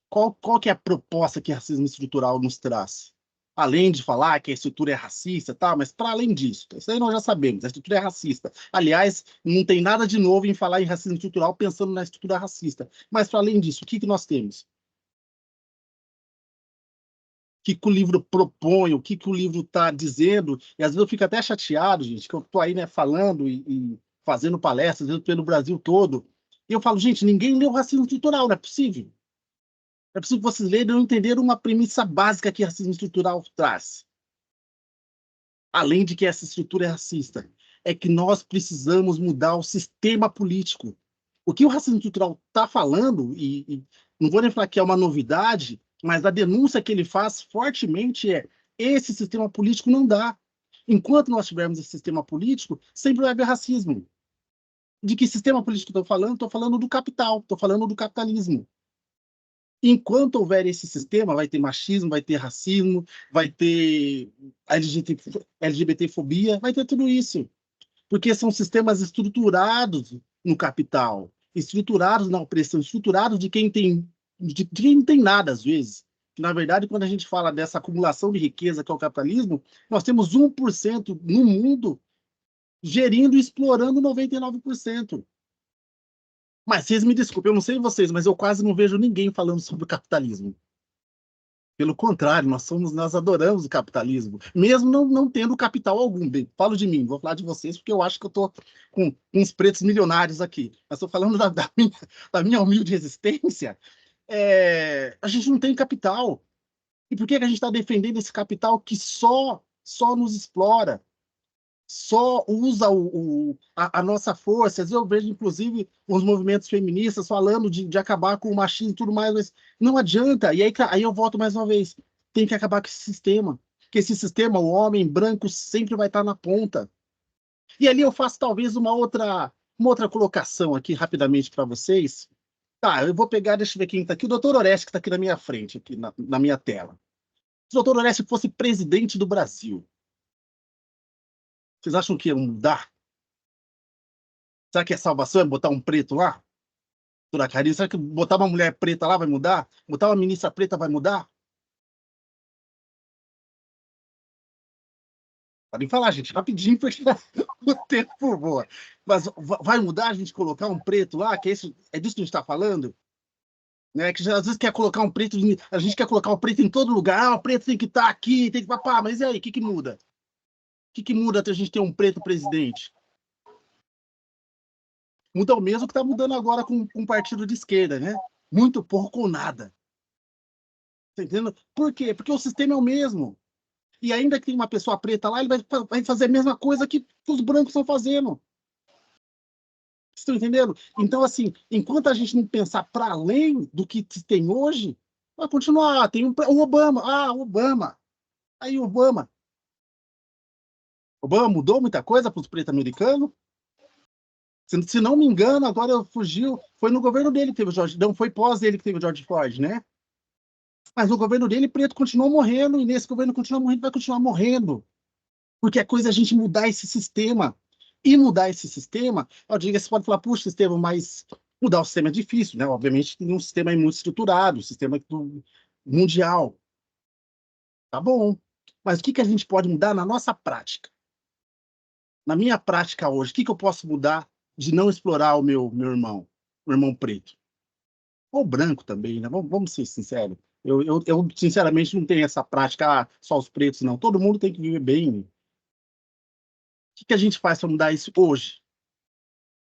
Qual que é a proposta que racismo estrutural nos traz? Além de falar que a estrutura é racista, tá? Mas para além disso, isso aí nós já sabemos, a estrutura é racista. Aliás, não tem nada de novo em falar em racismo estrutural pensando na estrutura racista. Mas para além disso, o que nós temos? Que o livro propõe, o que o livro está dizendo, e às vezes eu fico até chateado, gente, que eu estou aí, né, falando e fazendo palestras, às vezes pelo Brasil todo, e eu falo, gente, ninguém leu racismo estrutural, não é possível. Não é possível vocês lerem e não entenderam uma premissa básica que racismo estrutural traz. Além de que essa estrutura é racista, é que nós precisamos mudar o sistema político. O que o racismo estrutural está falando, e não vou nem falar que é uma novidade, mas a denúncia que ele faz fortemente é: esse sistema político não dá. Enquanto nós tivermos esse sistema político, sempre vai haver racismo. De que sistema político estou falando? Estou falando do capital, estou falando do capitalismo. Enquanto houver esse sistema, vai ter machismo, vai ter racismo, vai ter LGBTfobia, vai ter tudo isso. Porque são sistemas estruturados no capital, estruturados na opressão, estruturados de quem não tem nada, às vezes. Na verdade, quando a gente fala dessa acumulação de riqueza que é o capitalismo, nós temos 1% no mundo gerindo e explorando 99%. Mas vocês me desculpem, eu não sei vocês, mas eu quase não vejo ninguém falando sobre o capitalismo. Pelo contrário, nós adoramos o capitalismo, mesmo não tendo capital algum. Bem, falo de mim, vou falar de vocês, porque eu acho que eu estou com uns pretos milionários aqui. Mas estou falando da minha humilde existência. A gente não tem capital. E por que a gente está defendendo esse capital que só nos explora? Só usa a nossa força. Eu vejo, inclusive, os movimentos feministas falando de acabar com o machismo e tudo mais, mas não adianta. E aí eu volto mais uma vez. Tem que acabar com esse sistema. Porque esse sistema, o homem branco sempre vai estar na ponta. E ali eu faço talvez uma outra colocação aqui rapidamente para vocês, Tá, eu vou pegar, deixa eu ver quem está aqui, o doutor Oreste, que está aqui na minha frente, aqui na minha tela. Se o doutor Oreste fosse presidente do Brasil, vocês acham que ia mudar? Será que a salvação é botar um preto lá? Doutora Karine, será que botar uma mulher preta lá vai mudar? Botar uma ministra preta vai mudar? Podem falar, gente, rapidinho, porque o tempo voa. Mas vai mudar a gente colocar um preto lá? Que é disso que a gente está falando? Né? Que às vezes quer colocar um preto, a gente quer colocar o preto em todo lugar. Ah, o preto tem que estar aqui, tem que. Pá, mas e aí, o que muda? O que muda até a gente ter um preto presidente? Muda o mesmo que está mudando agora com um partido de esquerda, né? Muito pouco ou nada. Tá entendendo? Por quê? Porque o sistema é o mesmo. E ainda que tem uma pessoa preta lá, ele vai fazer a mesma coisa que os brancos estão fazendo. Vocês estão entendendo? Então, assim, enquanto a gente não pensar para além do que tem hoje, vai continuar. Tem o Obama. Ah, Obama. Aí, Obama. Obama mudou muita coisa para os pretos americanos? Se não me engano, agora fugiu. Foi no governo dele que teve o George. Não, foi pós ele que teve o George Floyd, né? Mas no governo dele, preto continuou morrendo, e nesse governo continua morrendo, vai continuar morrendo. Porque a coisa é a gente mudar esse sistema. E mudar esse sistema, eu digo, você pode falar, puxa, sistema, mas mudar o sistema é difícil, né? Obviamente, tem um sistema muito estruturado, um sistema mundial. Tá bom. Mas o que a gente pode mudar na nossa prática? Na minha prática hoje, o que eu posso mudar de não explorar o meu irmão preto? Ou branco também, né? Vamos ser sinceros. Eu, sinceramente, não tenho essa prática, só os pretos, não. Todo mundo tem que viver bem. O que a gente faz para mudar isso hoje?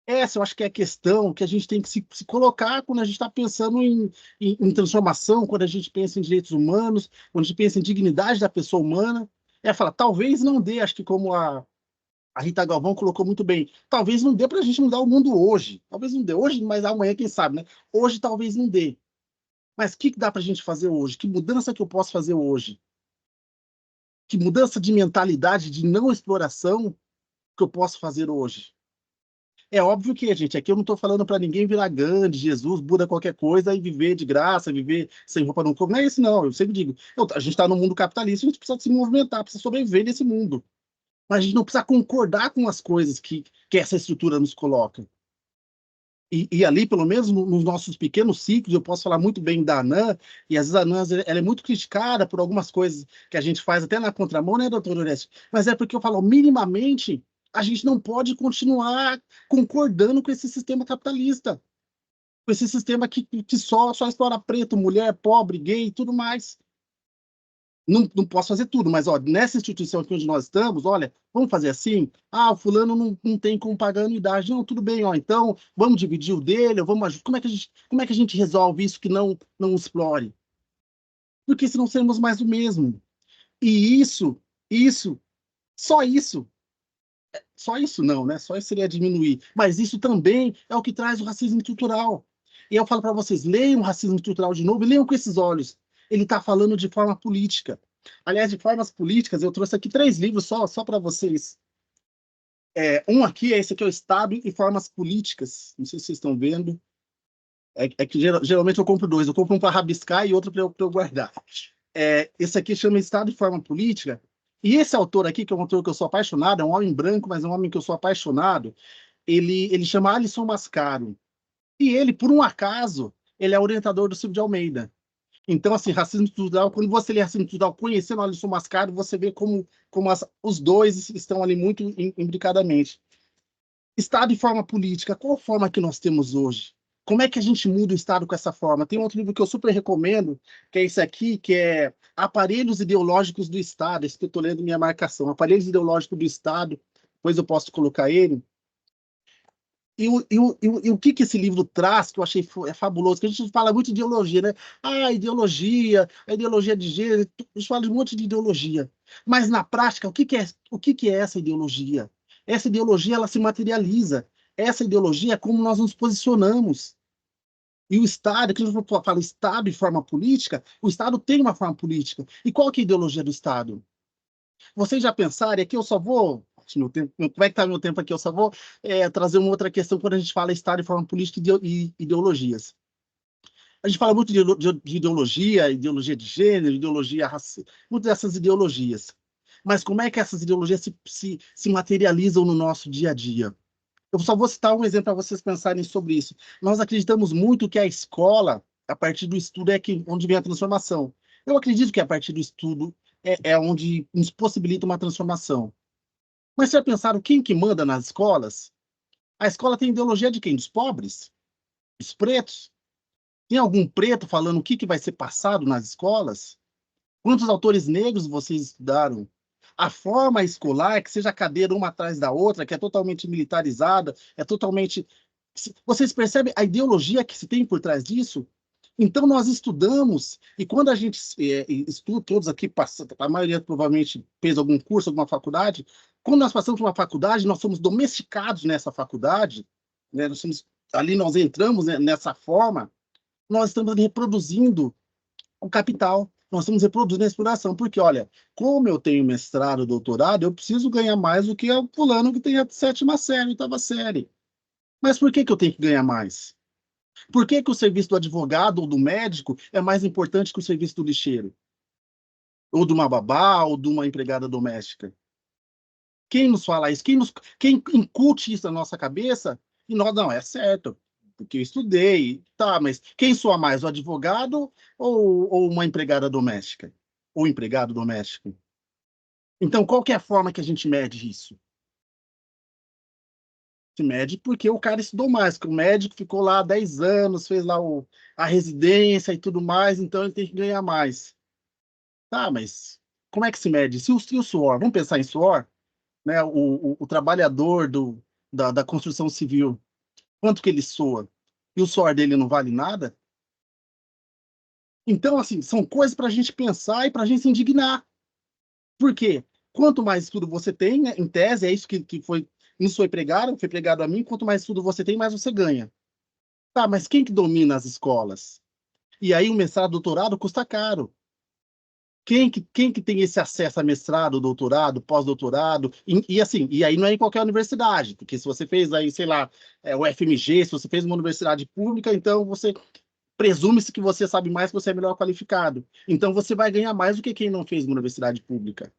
Essa, eu acho que é a questão que a gente tem que se colocar quando a gente está pensando em transformação, quando a gente pensa em direitos humanos, quando a gente pensa em dignidade da pessoa humana. É falar, talvez não dê, acho que como a Rita Galvão colocou muito bem, talvez não dê para a gente mudar o mundo hoje. Talvez não dê hoje, mas amanhã, quem sabe, né? Hoje talvez não dê. Mas o que dá para a gente fazer hoje? Que mudança que eu posso fazer hoje? Que mudança de mentalidade, de não exploração que eu posso fazer hoje? É óbvio que, gente, aqui eu não estou falando para ninguém virar Gandhi, Jesus, Buda, qualquer coisa e viver de graça, viver sem roupa no corpo. Não é isso, não. Eu sempre digo, a gente está no mundo capitalista, a gente precisa se movimentar, precisa sobreviver nesse mundo. Mas a gente não precisa concordar com as coisas que essa estrutura nos coloca. E ali, pelo menos nos nossos pequenos ciclos, eu posso falar muito bem da ANAN, e às vezes a ANAN ela é muito criticada por algumas coisas que a gente faz até na contramão, né, doutor Oreste? Mas é porque eu falo, minimamente, a gente não pode continuar concordando com esse sistema capitalista, com esse sistema que só explora preto, mulher, pobre, gay e tudo mais. Não posso fazer tudo, mas ó, nessa instituição aqui onde nós estamos, olha, vamos fazer assim? Ah, o fulano não tem como pagar a anuidade. Não, tudo bem, ó, então vamos dividir o dele, vamos, como é que a gente resolve isso que não explore? Porque senão seremos mais o mesmo. E só isso não, né? Só isso seria diminuir. Mas isso também é o que traz o racismo estrutural. E eu falo para vocês, leiam o racismo estrutural de novo e leiam com esses olhos. Ele está falando de forma política. Aliás, de formas políticas, eu trouxe aqui 3 livros só para vocês. Um aqui, esse aqui é o Estado e Formas Políticas. Não sei se vocês estão vendo. É que geralmente eu compro 2. Eu compro um para rabiscar e outro para eu guardar. Esse aqui chama Estado e Forma Política. E esse autor aqui, que é um autor que eu sou apaixonado, é um homem branco, mas é um homem que eu sou apaixonado, ele chama Alisson Mascaro. E ele, por um acaso, ele é orientador do Silvio de Almeida. Então, assim, racismo estrutural, quando você lê racismo estrutural conhecendo o Alisson Mascaro, você vê como os dois estão ali muito imbricadamente. Estado e forma política, qual forma que nós temos hoje? Como é que a gente muda o Estado com essa forma? Tem outro livro que eu super recomendo, que é esse aqui, que é Aparelhos Ideológicos do Estado. Esse que eu estou lendo minha marcação. Aparelhos Ideológicos do Estado, depois eu posso colocar ele. E o que esse livro traz, que eu achei fabuloso, que a gente fala muito de ideologia, né? Ah, a ideologia de gênero, a gente fala de um monte de ideologia. Mas, na prática, o que é essa ideologia? Essa ideologia, ela se materializa. Essa ideologia é como nós nos posicionamos. E o Estado, que a gente fala Estado e forma política, o Estado tem uma forma política. E qual que é a ideologia do Estado? Vocês já pensaram, aqui eu só vou... Meu tempo, como é que está meu tempo aqui? Eu só vou trazer uma outra questão quando a gente fala Estado e forma política e ideologias. A gente fala muito de ideologia, ideologia de gênero, ideologia racista, muitas dessas ideologias. Mas como é que essas ideologias se materializam no nosso dia a dia? Eu só vou citar um exemplo para vocês pensarem sobre isso. Nós acreditamos muito que a escola, a partir do estudo, onde vem a transformação. Eu acredito que a partir do estudo é onde nos possibilita uma transformação. Mas já pensaram quem que manda nas escolas? A escola tem ideologia de quem? Dos pobres? Dos pretos? Tem algum preto falando o que vai ser passado nas escolas? Quantos autores negros vocês estudaram? A forma escolar, que seja a cadeira uma atrás da outra, que é totalmente militarizada, é totalmente... Vocês percebem a ideologia que se tem por trás disso? Então, nós estudamos, e quando a gente estuda, todos aqui, a maioria provavelmente fez algum curso, alguma faculdade, quando nós passamos por uma faculdade, nós somos domesticados nessa faculdade, né? Ali nós entramos, né, nessa forma, nós estamos reproduzindo o capital, nós estamos reproduzindo a exploração, porque, olha, como eu tenho mestrado, doutorado, eu preciso ganhar mais do que o fulano que tem a 7ª série, 8ª série. Mas por que eu tenho que ganhar mais? Por que o serviço do advogado ou do médico é mais importante que o serviço do lixeiro? Ou de uma babá, ou de uma empregada doméstica? Quem nos fala isso? Quem incute isso na nossa cabeça? E nós, não, é certo, porque eu estudei, tá, mas quem soa mais, o advogado ou uma empregada doméstica? Ou empregado doméstico? Então, qual que é a forma que a gente mede isso? Se mede porque o cara estudou mais, que o médico ficou lá 10 anos, fez lá a residência e tudo mais, então ele tem que ganhar mais. Tá, mas como é que se mede? Se o suor, vamos pensar em suor, né? O trabalhador da construção civil, quanto que ele soa? E o suor dele não vale nada? Então, assim, são coisas para a gente pensar e para a gente se indignar. Por quê? Quanto mais estudo você tem, né, em tese, é isso que nos foi pregado a mim, quanto mais estudo você tem, mais você ganha. Tá, mas quem que domina as escolas? E aí o mestrado, doutorado custa caro. Quem que tem esse acesso a mestrado, doutorado, pós-doutorado? Assim, e aí não é em qualquer universidade, porque se você fez aí, sei lá, o FMG, se você fez uma universidade pública, então você presume-se que você sabe mais, que você é melhor qualificado. Então você vai ganhar mais do que quem não fez uma universidade pública.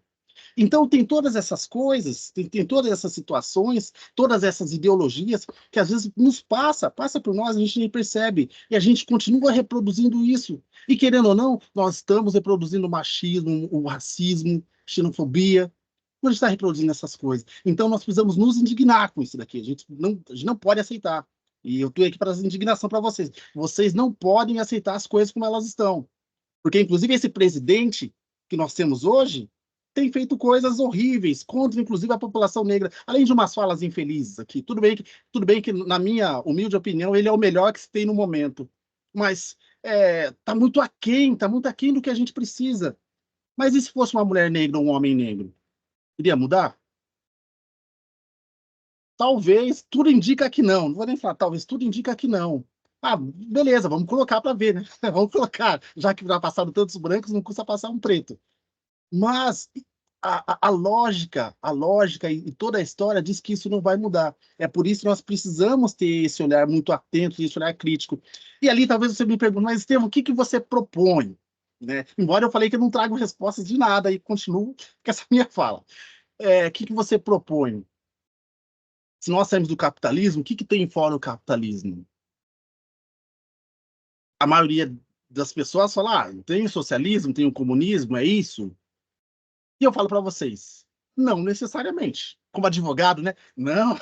Então, tem todas essas coisas, tem todas essas situações, todas essas ideologias que às vezes passa por nós, a gente nem percebe, e a gente continua reproduzindo isso. E querendo ou não, nós estamos reproduzindo o machismo, o racismo, xenofobia, a gente está reproduzindo essas coisas. Então, nós precisamos nos indignar com isso daqui, a gente não pode aceitar. E eu estou aqui para essa indignação para vocês. Vocês não podem aceitar as coisas como elas estão. Porque, inclusive, esse presidente que nós temos hoje, tem feito coisas horríveis contra, inclusive, a população negra, além de umas falas infelizes aqui. Tudo bem que, na minha humilde opinião, ele é o melhor que se tem no momento, mas está muito aquém do que a gente precisa. Mas e se fosse uma mulher negra ou um homem negro? Iria mudar? Talvez, tudo indica que não. Não vou nem falar, talvez tudo indica que não. Ah, beleza, vamos colocar para ver, né? Vamos colocar, já que já passaram tantos brancos, não custa passar um preto. Mas a lógica e toda a história diz que isso não vai mudar. É por isso que nós precisamos ter esse olhar muito atento, esse olhar crítico. E ali talvez você me pergunte, mas Estevam, o que você propõe? Né? Embora eu falei que eu não trago respostas de nada e continuo com essa minha fala. O que você propõe? Se nós saímos do capitalismo, o que tem fora o capitalismo? A maioria das pessoas fala, tem o socialismo, tem o comunismo, é isso? E eu falo para vocês, não necessariamente. Como advogado, né? Não,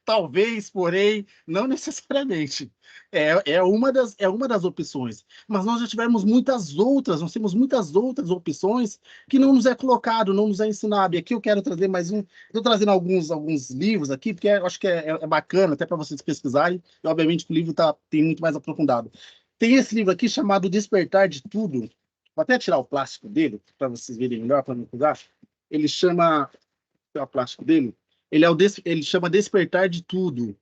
talvez, porém, não necessariamente. É uma das opções. Mas nós já tivemos muitas outras, nós temos muitas outras opções que não nos é colocado, não nos é ensinado. E aqui eu quero trazer mais um. Estou trazendo alguns livros aqui, porque eu acho que é bacana, até para vocês pesquisarem. E, obviamente, o livro tem muito mais aprofundado. Tem esse livro aqui chamado Despertar de Tudo. Vou até tirar o plástico dele, para vocês verem melhor, para não cuidar. Ele chama... o plástico dele. Ele chama Despertar de Tudo.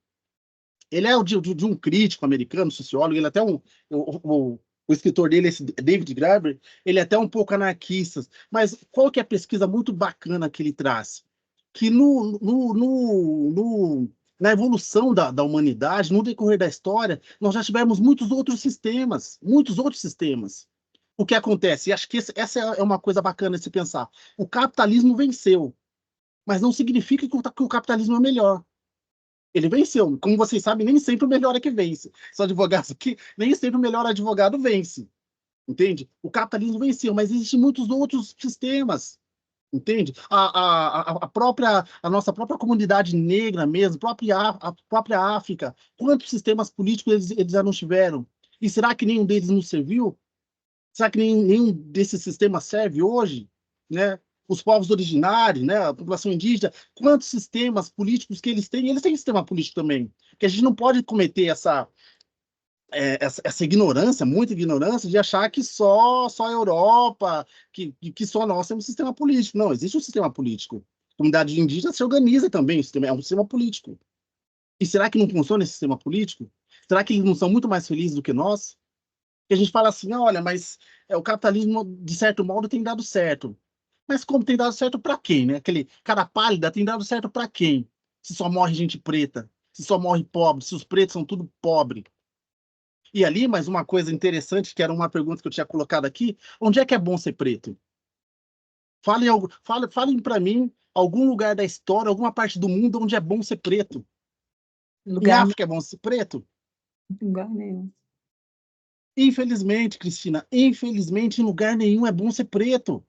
Ele é de um crítico americano, sociólogo, ele é até o escritor dele, esse David Graeber, ele é até um pouco anarquista. Mas qual que é a pesquisa muito bacana que ele traz? Que Na evolução da humanidade, no decorrer da história, nós já tivemos muitos outros sistemas, muitos outros sistemas. O que acontece? E acho que essa é uma coisa bacana de se pensar. O capitalismo venceu, mas não significa que o capitalismo é melhor. Ele venceu. Como vocês sabem, nem sempre o melhor é que vence. São advogados aqui, nem sempre o melhor advogado vence. Entende? O capitalismo venceu, mas existem muitos outros sistemas. Entende? A nossa própria comunidade negra mesmo, a própria África, quantos sistemas políticos eles já não tiveram? E será que nenhum deles nos serviu? Será que nenhum desses sistemas serve hoje? Né? Os povos originários, né? A população indígena, quantos sistemas políticos que eles têm? Eles têm sistema político também. Que a gente não pode cometer essa ignorância, muita ignorância, de achar que só a Europa, que só nós temos sistema político. Não, existe um sistema político. A comunidade indígena se organiza também, é um sistema político. E será que não funciona esse sistema político? Será que eles não são muito mais felizes do que nós? Que a gente fala assim, olha, mas o capitalismo, de certo modo, tem dado certo. Mas como tem dado certo para quem, né? Aquele cara pálida tem dado certo para quem? Se só morre gente preta, se só morre pobre, se os pretos são tudo pobre. E ali, mais uma coisa interessante, que era uma pergunta que eu tinha colocado aqui, onde é que é bom ser preto? Falem para mim algum lugar da história, alguma parte do mundo onde é bom ser preto. Em África é bom ser preto? Lugar nenhum. Infelizmente, Cristina, infelizmente em lugar nenhum é bom ser preto.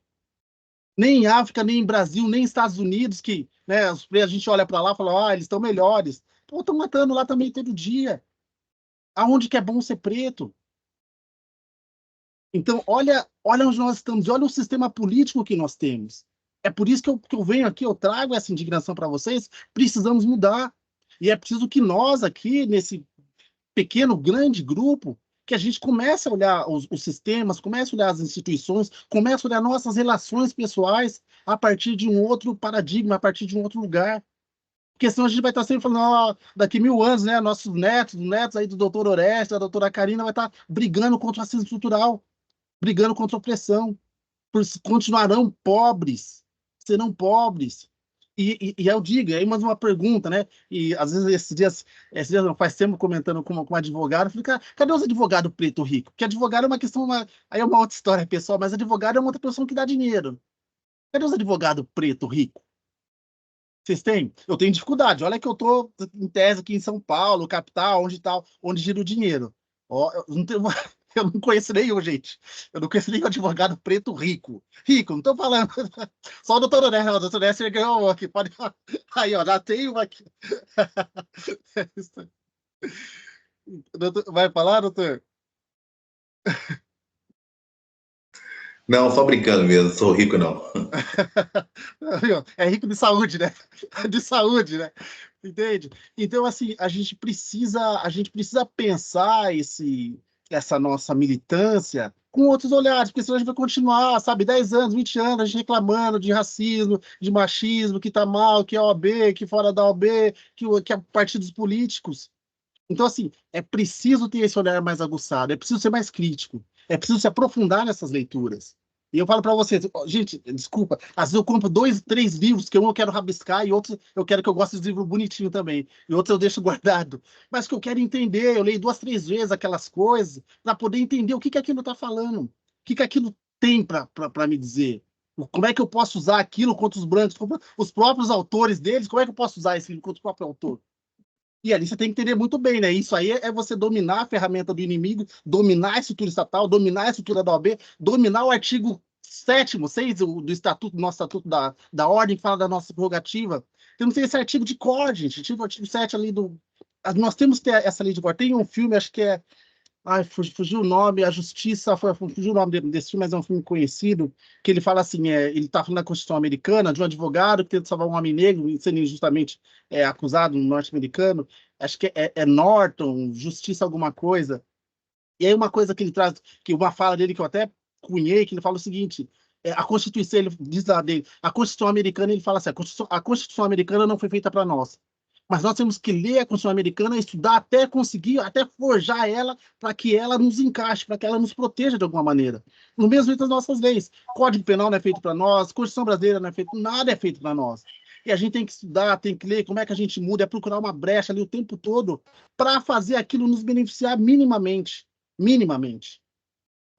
Nem em África, nem em Brasil, nem em Estados Unidos, que né, a gente olha para lá e fala, eles estão melhores. Pô, estão matando lá também todo dia. Aonde que é bom ser preto? Então, olha onde nós estamos, olha o sistema político que nós temos. É por isso que eu venho aqui, eu trago essa indignação para vocês, precisamos mudar. E é preciso que nós aqui, nesse pequeno, grande grupo, que a gente comece a olhar os sistemas, comece a olhar as instituições, comece a olhar nossas relações pessoais a partir de um outro paradigma, a partir de um outro lugar. Porque senão a gente vai estar sempre falando, daqui 1000 anos, né, nossos netos aí do doutor Oreste, da doutora Karina, vai estar brigando contra o racismo estrutural, brigando contra a opressão, continuarão pobres, serão pobres. E eu digo, aí mais uma pergunta, né? E às vezes esses dias não faz tempo comentando com um advogado, eu falei, cadê os advogados preto rico? Porque advogado é uma questão, aí é uma outra história pessoal, mas advogado é uma outra pessoa que dá dinheiro. Cadê os advogados preto rico? Vocês têm? Eu tenho dificuldade. Olha que eu estou em tese aqui em São Paulo, capital, onde gira o dinheiro. Ó, eu não conheço nenhum, gente. Eu não conheço nenhum advogado preto rico. Rico, não estou falando. Só o doutor Onésio. O doutor Onésio ganhou aqui. Pode... Aí, ó, já tem uma aqui. Vai falar, doutor? Não, só brincando mesmo, sou rico não. É rico de saúde, né? De saúde, né? Entende? Então, assim, a gente precisa pensar essa nossa militância com outros olhares, porque senão a gente vai continuar, sabe, 10 anos, 20 anos, a gente reclamando de racismo, de machismo, que tá mal, que é OAB, que fora da OAB, que é partidos políticos. Então, assim, é preciso ter esse olhar mais aguçado, é preciso ser mais crítico, é preciso se aprofundar nessas leituras. E eu falo para vocês, gente, desculpa, às vezes eu compro 2, 3 livros, que um eu quero rabiscar e outros eu quero que eu goste de livro bonitinho também, e outros eu deixo guardado. Mas que eu quero entender, eu leio 2, 3 vezes aquelas coisas para poder entender o que aquilo está falando, o que aquilo tem para me dizer. Como é que eu posso usar aquilo contra os brancos, os próprios autores deles, como é que eu posso usar esse livro contra o próprio autor? E ali você tem que entender muito bem, né? Isso aí é você dominar a ferramenta do inimigo, dominar a estrutura estatal, dominar a estrutura da OAB, dominar o artigo 7º, 6 do estatuto, do nosso estatuto da ordem, que fala da nossa prerrogativa. Temos que ter esse artigo de cor, gente. O artigo 7 ali do... Nós temos que ter essa lei de cor. Tem um filme, acho que é... Ai, fugiu o nome, A Justiça... Fugiu o nome desse filme, mas é um filme conhecido, que ele fala assim, ele está falando da Constituição Americana, de um advogado que tenta salvar um homem negro, sendo injustamente acusado, um norte-americano. Acho que é Norton, Justiça alguma coisa. E aí uma coisa que ele traz, que uma fala dele que eu até cunhei, que ele fala o seguinte, a Constituição, ele diz lá dele, a Constituição Americana, ele fala assim, a Constituição Americana não foi feita para nós. Mas nós temos que ler a Constituição Americana, estudar até conseguir, até forjar ela, para que ela nos encaixe, para que ela nos proteja de alguma maneira. No mesmo jeito das nossas leis. Código Penal não é feito para nós, Constituição Brasileira não é feito, nada é feito para nós. E a gente tem que estudar, tem que ler como é que a gente muda, é procurar uma brecha ali o tempo todo para fazer aquilo nos beneficiar minimamente. Minimamente.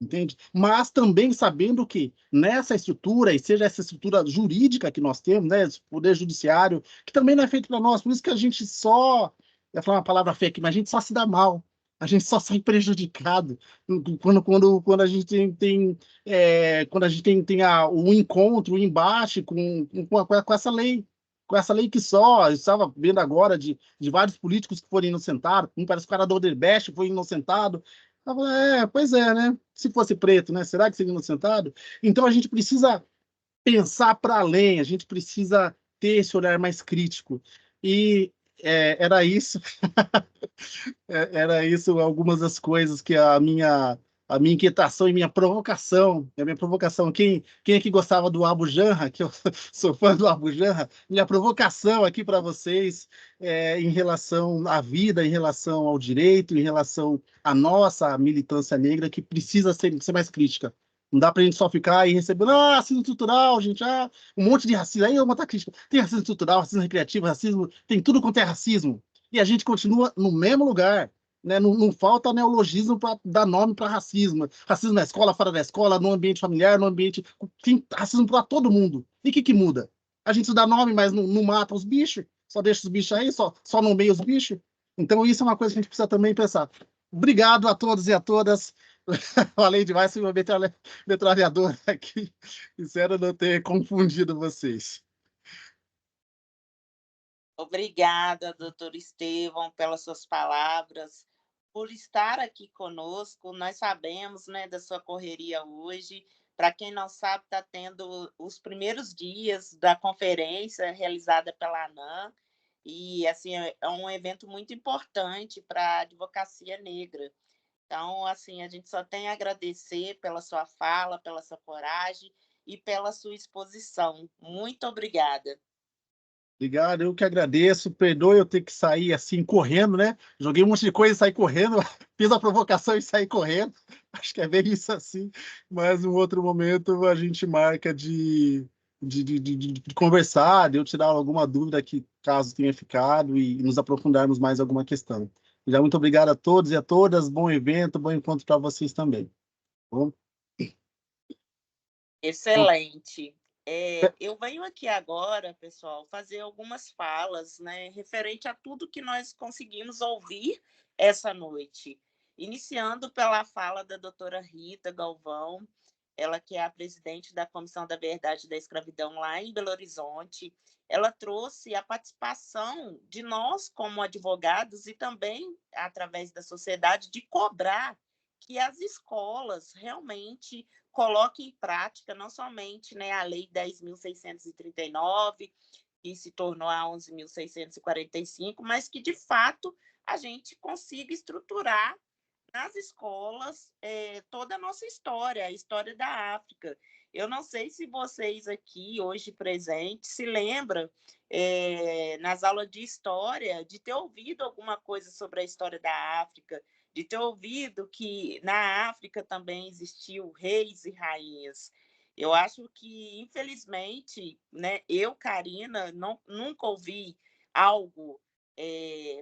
Entende? Mas também sabendo que nessa estrutura, e seja essa estrutura jurídica que nós temos, né, esse poder judiciário, que também não é feito para nós, por isso que a gente só, eu ia falar uma palavra feia aqui, mas a gente só se dá mal, a gente só sai prejudicado quando a gente quando a gente tem o encontro, o embate com essa lei. Com essa lei que só, eu estava vendo agora de vários políticos que foram inocentados, parece que o cara do Odebrecht foi inocentado. Eu falei, pois é, né? Se fosse preto, né? Será que seria inocentado? Então a gente precisa pensar para além, a gente precisa ter esse olhar mais crítico. E era isso, era isso algumas das coisas que a minha inquietação e minha provocação, quem aqui gostava do Abu Janra, que eu sou fã do Abu Janra, minha provocação aqui para vocês em relação à vida, em relação ao direito, em relação à nossa militância negra, que precisa ser mais crítica. Não dá para a gente só ficar aí recebendo racismo estrutural, gente, um monte de racismo. Aí eu vou botar crítica. Tem racismo estrutural, racismo recreativo, racismo, tem tudo quanto é racismo. E a gente continua no mesmo lugar. Né? Não falta neologismo para dar nome para racismo. Racismo na escola, fora da escola, no ambiente familiar, no ambiente. Tem racismo para todo mundo. E o que muda? A gente dá nome, mas não mata os bichos, só deixa os bichos aí, só nomeia os bichos. Então, isso é uma coisa que a gente precisa também pensar. Obrigado a todos e a todas. Falei demais, fui uma metralhadora aqui. Espero não ter confundido vocês. Obrigada, doutor Estevão, pelas suas palavras, por estar aqui conosco. Nós sabemos, né, da sua correria hoje. Para quem não sabe, está tendo os primeiros dias da conferência realizada pela ANAM, e assim, é um evento muito importante para a advocacia negra. Então, assim, a gente só tem a agradecer pela sua fala, pela sua coragem e pela sua exposição. Muito obrigada. Obrigado, eu que agradeço. Perdoe eu ter que sair assim correndo, né? Joguei um monte de coisa e saí correndo, fiz a provocação e saí correndo. Acho que é bem isso assim. Mas um outro momento a gente marca de conversar, de eu tirar alguma dúvida que caso tenha ficado e nos aprofundarmos mais alguma questão. Já muito obrigado a todos e a todas. Bom evento, bom encontro para vocês também. Bom? Excelente. Eu venho aqui agora, pessoal, fazer algumas falas, né, referente a tudo que nós conseguimos ouvir essa noite. Iniciando pela fala da doutora Rita Galvão, ela que é a presidente da Comissão da Verdade da Escravidão lá em Belo Horizonte. Ela trouxe a participação de nós como advogados e também, através da sociedade, de cobrar que as escolas realmente coloque em prática não somente, né, a Lei 10.639, que se tornou a 11.645, mas que, de fato, a gente consiga estruturar nas escolas toda a nossa história, a história da África. Eu não sei se vocês aqui, hoje presentes, se lembram, nas aulas de história, de ter ouvido alguma coisa sobre a história da África, de ter ouvido que na África também existiu reis e rainhas. Eu acho que, infelizmente, né, eu, Karina, nunca ouvi algo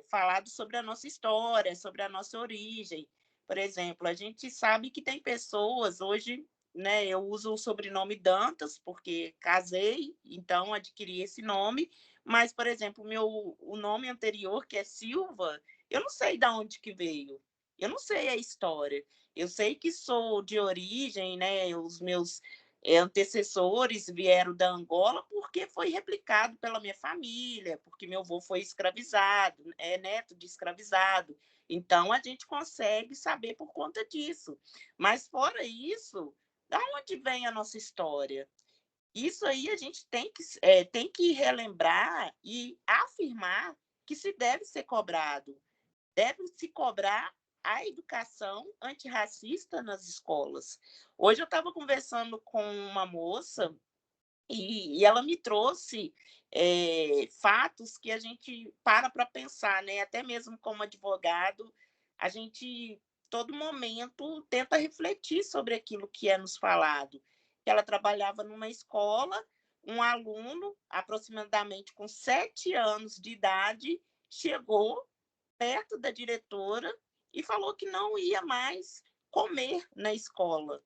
falado sobre a nossa história, sobre a nossa origem. Por exemplo, a gente sabe que tem pessoas hoje, né? Eu uso o sobrenome Dantas porque casei, então adquiri esse nome. Mas, por exemplo, o nome anterior, que é Silva, eu não sei de onde que veio. Eu não sei a história. Eu sei que sou de origem, né? Os meus antecessores vieram da Angola porque foi replicado pela minha família, porque meu avô foi escravizado, é neto de escravizado. Então, a gente consegue saber por conta disso. Mas, fora isso, da onde vem a nossa história? Isso aí a gente tem que relembrar e afirmar que se deve ser cobrado. Deve-se cobrar a educação antirracista nas escolas. Hoje eu estava conversando com uma moça e ela me trouxe fatos que a gente para pensar, né? Até mesmo como advogado, a gente, todo momento, tenta refletir sobre aquilo que é nos falado. Ela trabalhava numa escola, um aluno, aproximadamente com 7 anos de idade, chegou perto da diretora e falou que não ia mais comer na escola.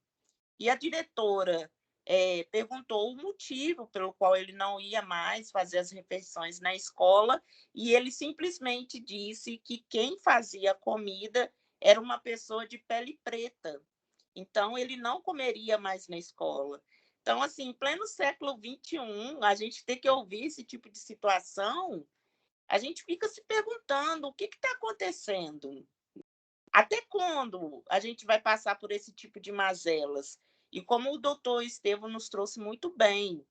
E a diretora perguntou o motivo pelo qual ele não ia mais fazer as refeições na escola, e ele simplesmente disse que quem fazia a comida era uma pessoa de pele preta. Então, ele não comeria mais na escola. Então, assim, em pleno século XXI, a gente ter que ouvir esse tipo de situação, a gente fica se perguntando o que está acontecendo. Até quando a gente vai passar por esse tipo de mazelas? E como o doutor Estevão nos trouxe muito bem,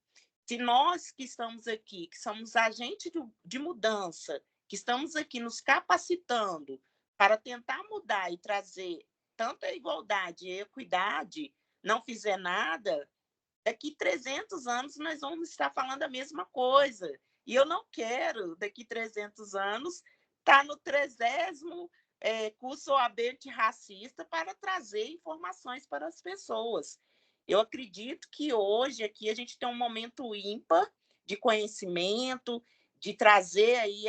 se nós que estamos aqui, que somos agentes de mudança, que estamos aqui nos capacitando para tentar mudar e trazer tanto a igualdade e a equidade, não fizer nada, daqui 300 anos nós vamos estar falando a mesma coisa. E eu não quero, daqui 300 anos, estar no 30º curso OAB antirracista para trazer informações para as pessoas. Eu acredito que hoje aqui a gente tem um momento ímpar de conhecimento, de trazer aí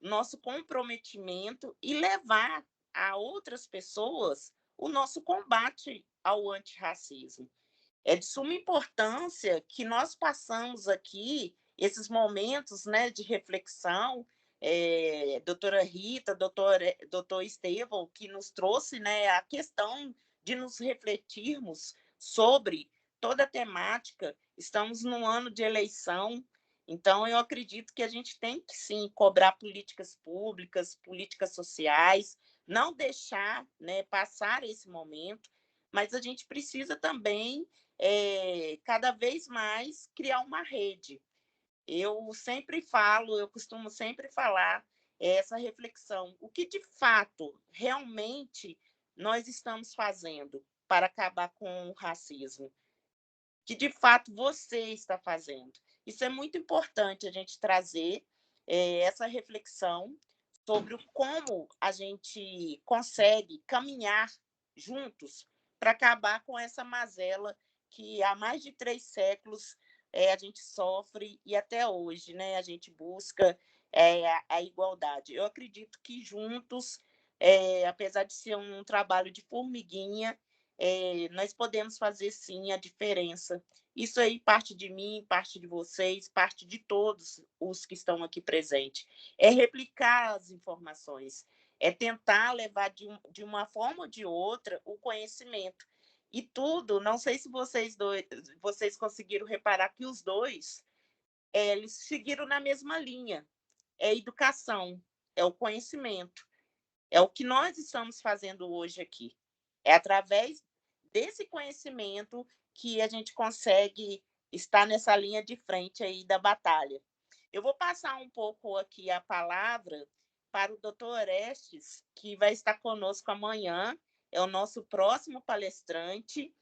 nosso comprometimento e levar a outras pessoas o nosso combate ao antirracismo. É de suma importância que nós passamos aqui esses momentos, né, de reflexão, doutora Rita, doutor Estevão, que nos trouxe, né, a questão de nos refletirmos sobre toda a temática. Estamos num ano de eleição, então eu acredito que a gente tem que, sim, cobrar políticas públicas, políticas sociais, não deixar, né, passar esse momento, mas a gente precisa também, cada vez mais, criar uma rede. Eu costumo sempre falar essa reflexão. O que, de fato, realmente nós estamos fazendo para acabar com o racismo? Que, de fato, você está fazendo? Isso é muito importante a gente trazer essa reflexão sobre como a gente consegue caminhar juntos para acabar com essa mazela que há mais de 3 séculos a gente sofre e até hoje, né, a gente busca a igualdade. Eu acredito que juntos, apesar de ser um trabalho de formiguinha, nós podemos fazer, sim, a diferença. Isso aí parte de mim, parte de vocês, parte de todos os que estão aqui presentes. É replicar as informações, é tentar levar de uma forma ou de outra o conhecimento. E tudo, não sei se vocês conseguiram reparar que os dois, eles seguiram na mesma linha. É a educação, é o conhecimento. É o que nós estamos fazendo hoje aqui. É através desse conhecimento que a gente consegue estar nessa linha de frente aí da batalha. Eu vou passar um pouco aqui a palavra para o doutor Orestes, que vai estar conosco amanhã, é o nosso próximo palestrante,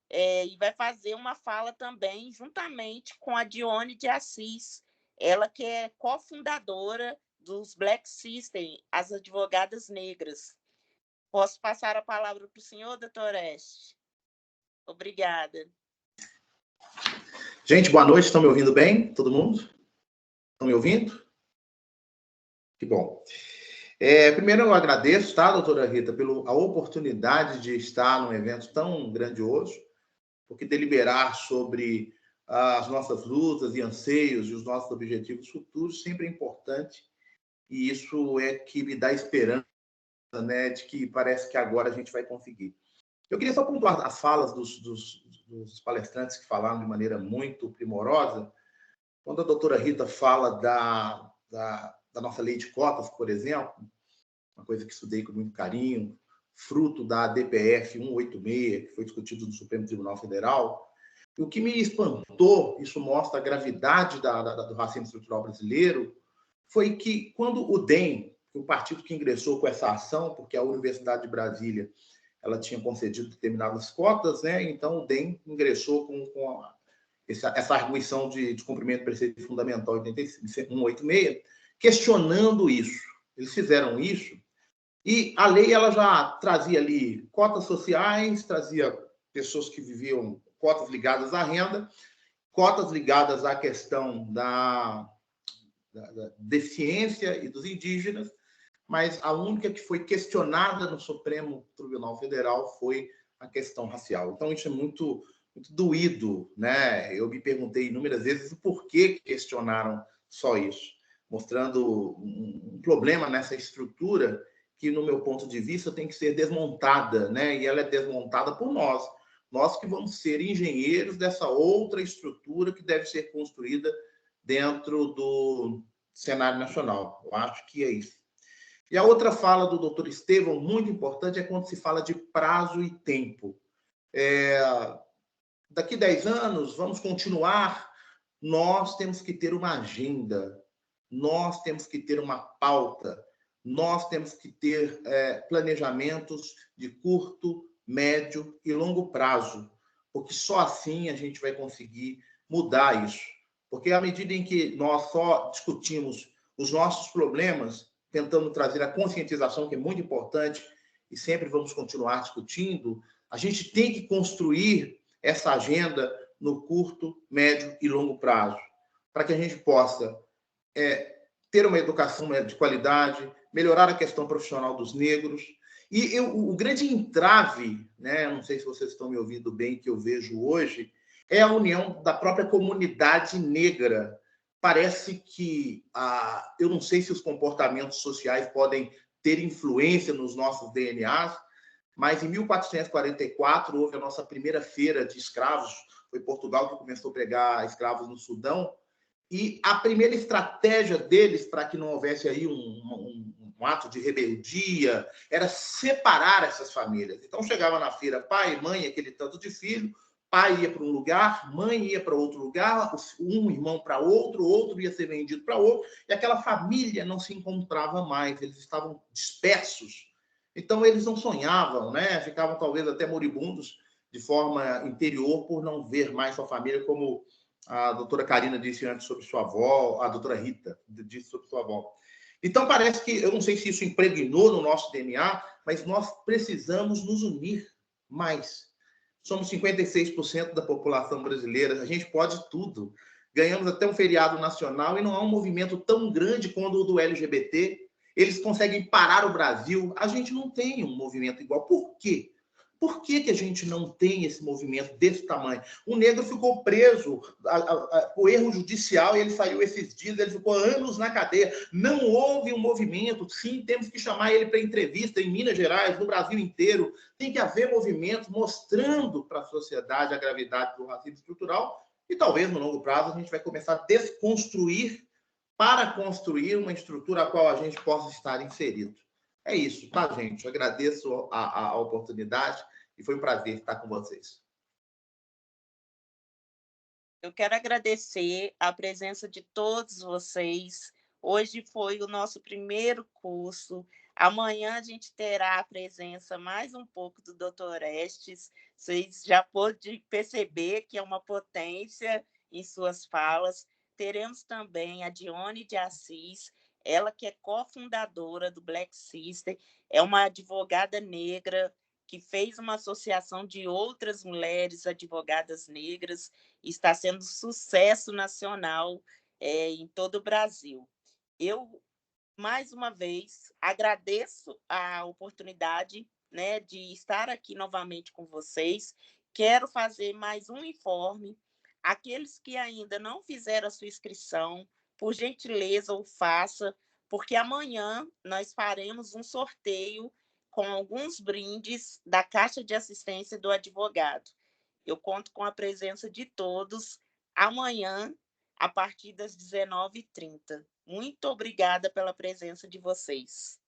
e vai fazer uma fala também juntamente com a Dione de Assis, ela que é cofundadora dos Black System, as advogadas negras. Posso passar a palavra para o senhor, doutor Orestes? Obrigada. Gente, boa noite. Estão me ouvindo bem? Todo mundo? Estão me ouvindo? Que bom. Primeiro, eu agradeço, tá, doutora Rita, pela oportunidade de estar num evento tão grandioso, porque deliberar sobre as nossas lutas e anseios e os nossos objetivos futuros sempre é importante, e isso é que me dá esperança, né, de que parece que agora a gente vai conseguir. Eu queria só pontuar as falas dos palestrantes que falaram de maneira muito primorosa. Quando a doutora Rita fala da nossa lei de cotas, por exemplo, uma coisa que estudei com muito carinho, fruto da DPF 186, que foi discutido no Supremo Tribunal Federal, e o que me espantou, isso mostra a gravidade do racismo estrutural brasileiro, foi que quando o DEM, o partido que ingressou com essa ação, porque a Universidade de Brasília ela tinha concedido determinadas cotas, né? Então o DEM ingressou com essa arguição de cumprimento do preceito fundamental 186, questionando isso. Eles fizeram isso, e a lei ela já trazia ali cotas sociais, trazia pessoas que viviam, cotas ligadas à renda, cotas ligadas à questão da deficiência e dos indígenas, mas a única que foi questionada no Supremo Tribunal Federal foi a questão racial. Então, isso é muito, muito doído, né? Eu me perguntei inúmeras vezes o porquê questionaram só isso, mostrando um problema nessa estrutura que, no meu ponto de vista, tem que ser desmontada, né? E ela é desmontada por nós que vamos ser engenheiros dessa outra estrutura que deve ser construída dentro do cenário nacional. Eu acho que é isso. E a outra fala do doutor Estevão, muito importante, é quando se fala de prazo e tempo. Daqui 10 anos, vamos continuar, nós temos que ter uma agenda, nós temos que ter uma pauta, nós temos que ter planejamentos de curto, médio e longo prazo, porque só assim a gente vai conseguir mudar isso. Porque à medida em que nós só discutimos os nossos problemas, tentando trazer a conscientização, que é muito importante, e sempre vamos continuar discutindo, a gente tem que construir essa agenda no curto, médio e longo prazo, para que a gente possa ter uma educação de qualidade, melhorar a questão profissional dos negros. E o grande entrave, né, não sei se vocês estão me ouvindo bem, que eu vejo hoje, é a união da própria comunidade negra. Parece que, eu não sei se os comportamentos sociais podem ter influência nos nossos DNAs, mas em 1444 houve a nossa primeira feira de escravos, foi Portugal que começou a pegar escravos no Sudão, e a primeira estratégia deles para que não houvesse aí um ato de rebeldia era separar essas famílias. Então chegava na feira pai, mãe, aquele tanto de filho, pai ia para um lugar, mãe ia para outro lugar, um irmão para outro, outro ia ser vendido para outro, e aquela família não se encontrava mais, eles estavam dispersos. Então eles não sonhavam, né? Ficavam talvez até moribundos de forma interior por não ver mais sua família, como a doutora Karina disse antes sobre sua avó, a doutora Rita disse sobre sua avó. Então, parece que, eu não sei se isso impregnou no nosso DNA, mas nós precisamos nos unir mais. Somos 56% da população brasileira, a gente pode tudo. Ganhamos até um feriado nacional e não há um movimento tão grande quanto o do LGBT. Eles conseguem parar o Brasil. A gente não tem um movimento igual. Por quê? Por que a gente não tem esse movimento desse tamanho? O negro ficou preso por erro judicial e ele saiu esses dias, ele ficou anos na cadeia. Não houve um movimento. Sim, temos que chamar ele para entrevista em Minas Gerais, no Brasil inteiro. Tem que haver movimentos mostrando para a sociedade a gravidade do racismo estrutural e talvez, no longo prazo, a gente vai começar a desconstruir para construir uma estrutura a qual a gente possa estar inserido. É isso, tá, gente? Eu agradeço a oportunidade e foi um prazer estar com vocês. Eu quero agradecer a presença de todos vocês. Hoje foi o nosso primeiro curso. Amanhã a gente terá a presença mais um pouco do Dr. Orestes. Vocês já podem perceber que é uma potência em suas falas. Teremos também a Dione de Assis, ela que é cofundadora do Black Sister, é uma advogada negra que fez uma associação de outras mulheres advogadas negras e está sendo sucesso nacional em todo o Brasil. Eu, mais uma vez, agradeço a oportunidade, né, de estar aqui novamente com vocês. Quero fazer mais um informe. Aqueles que ainda não fizeram a sua inscrição, por gentileza, o faça, porque amanhã nós faremos um sorteio com alguns brindes da Caixa de Assistência do Advogado. Eu conto com a presença de todos amanhã, a partir das 19h30. Muito obrigada pela presença de vocês.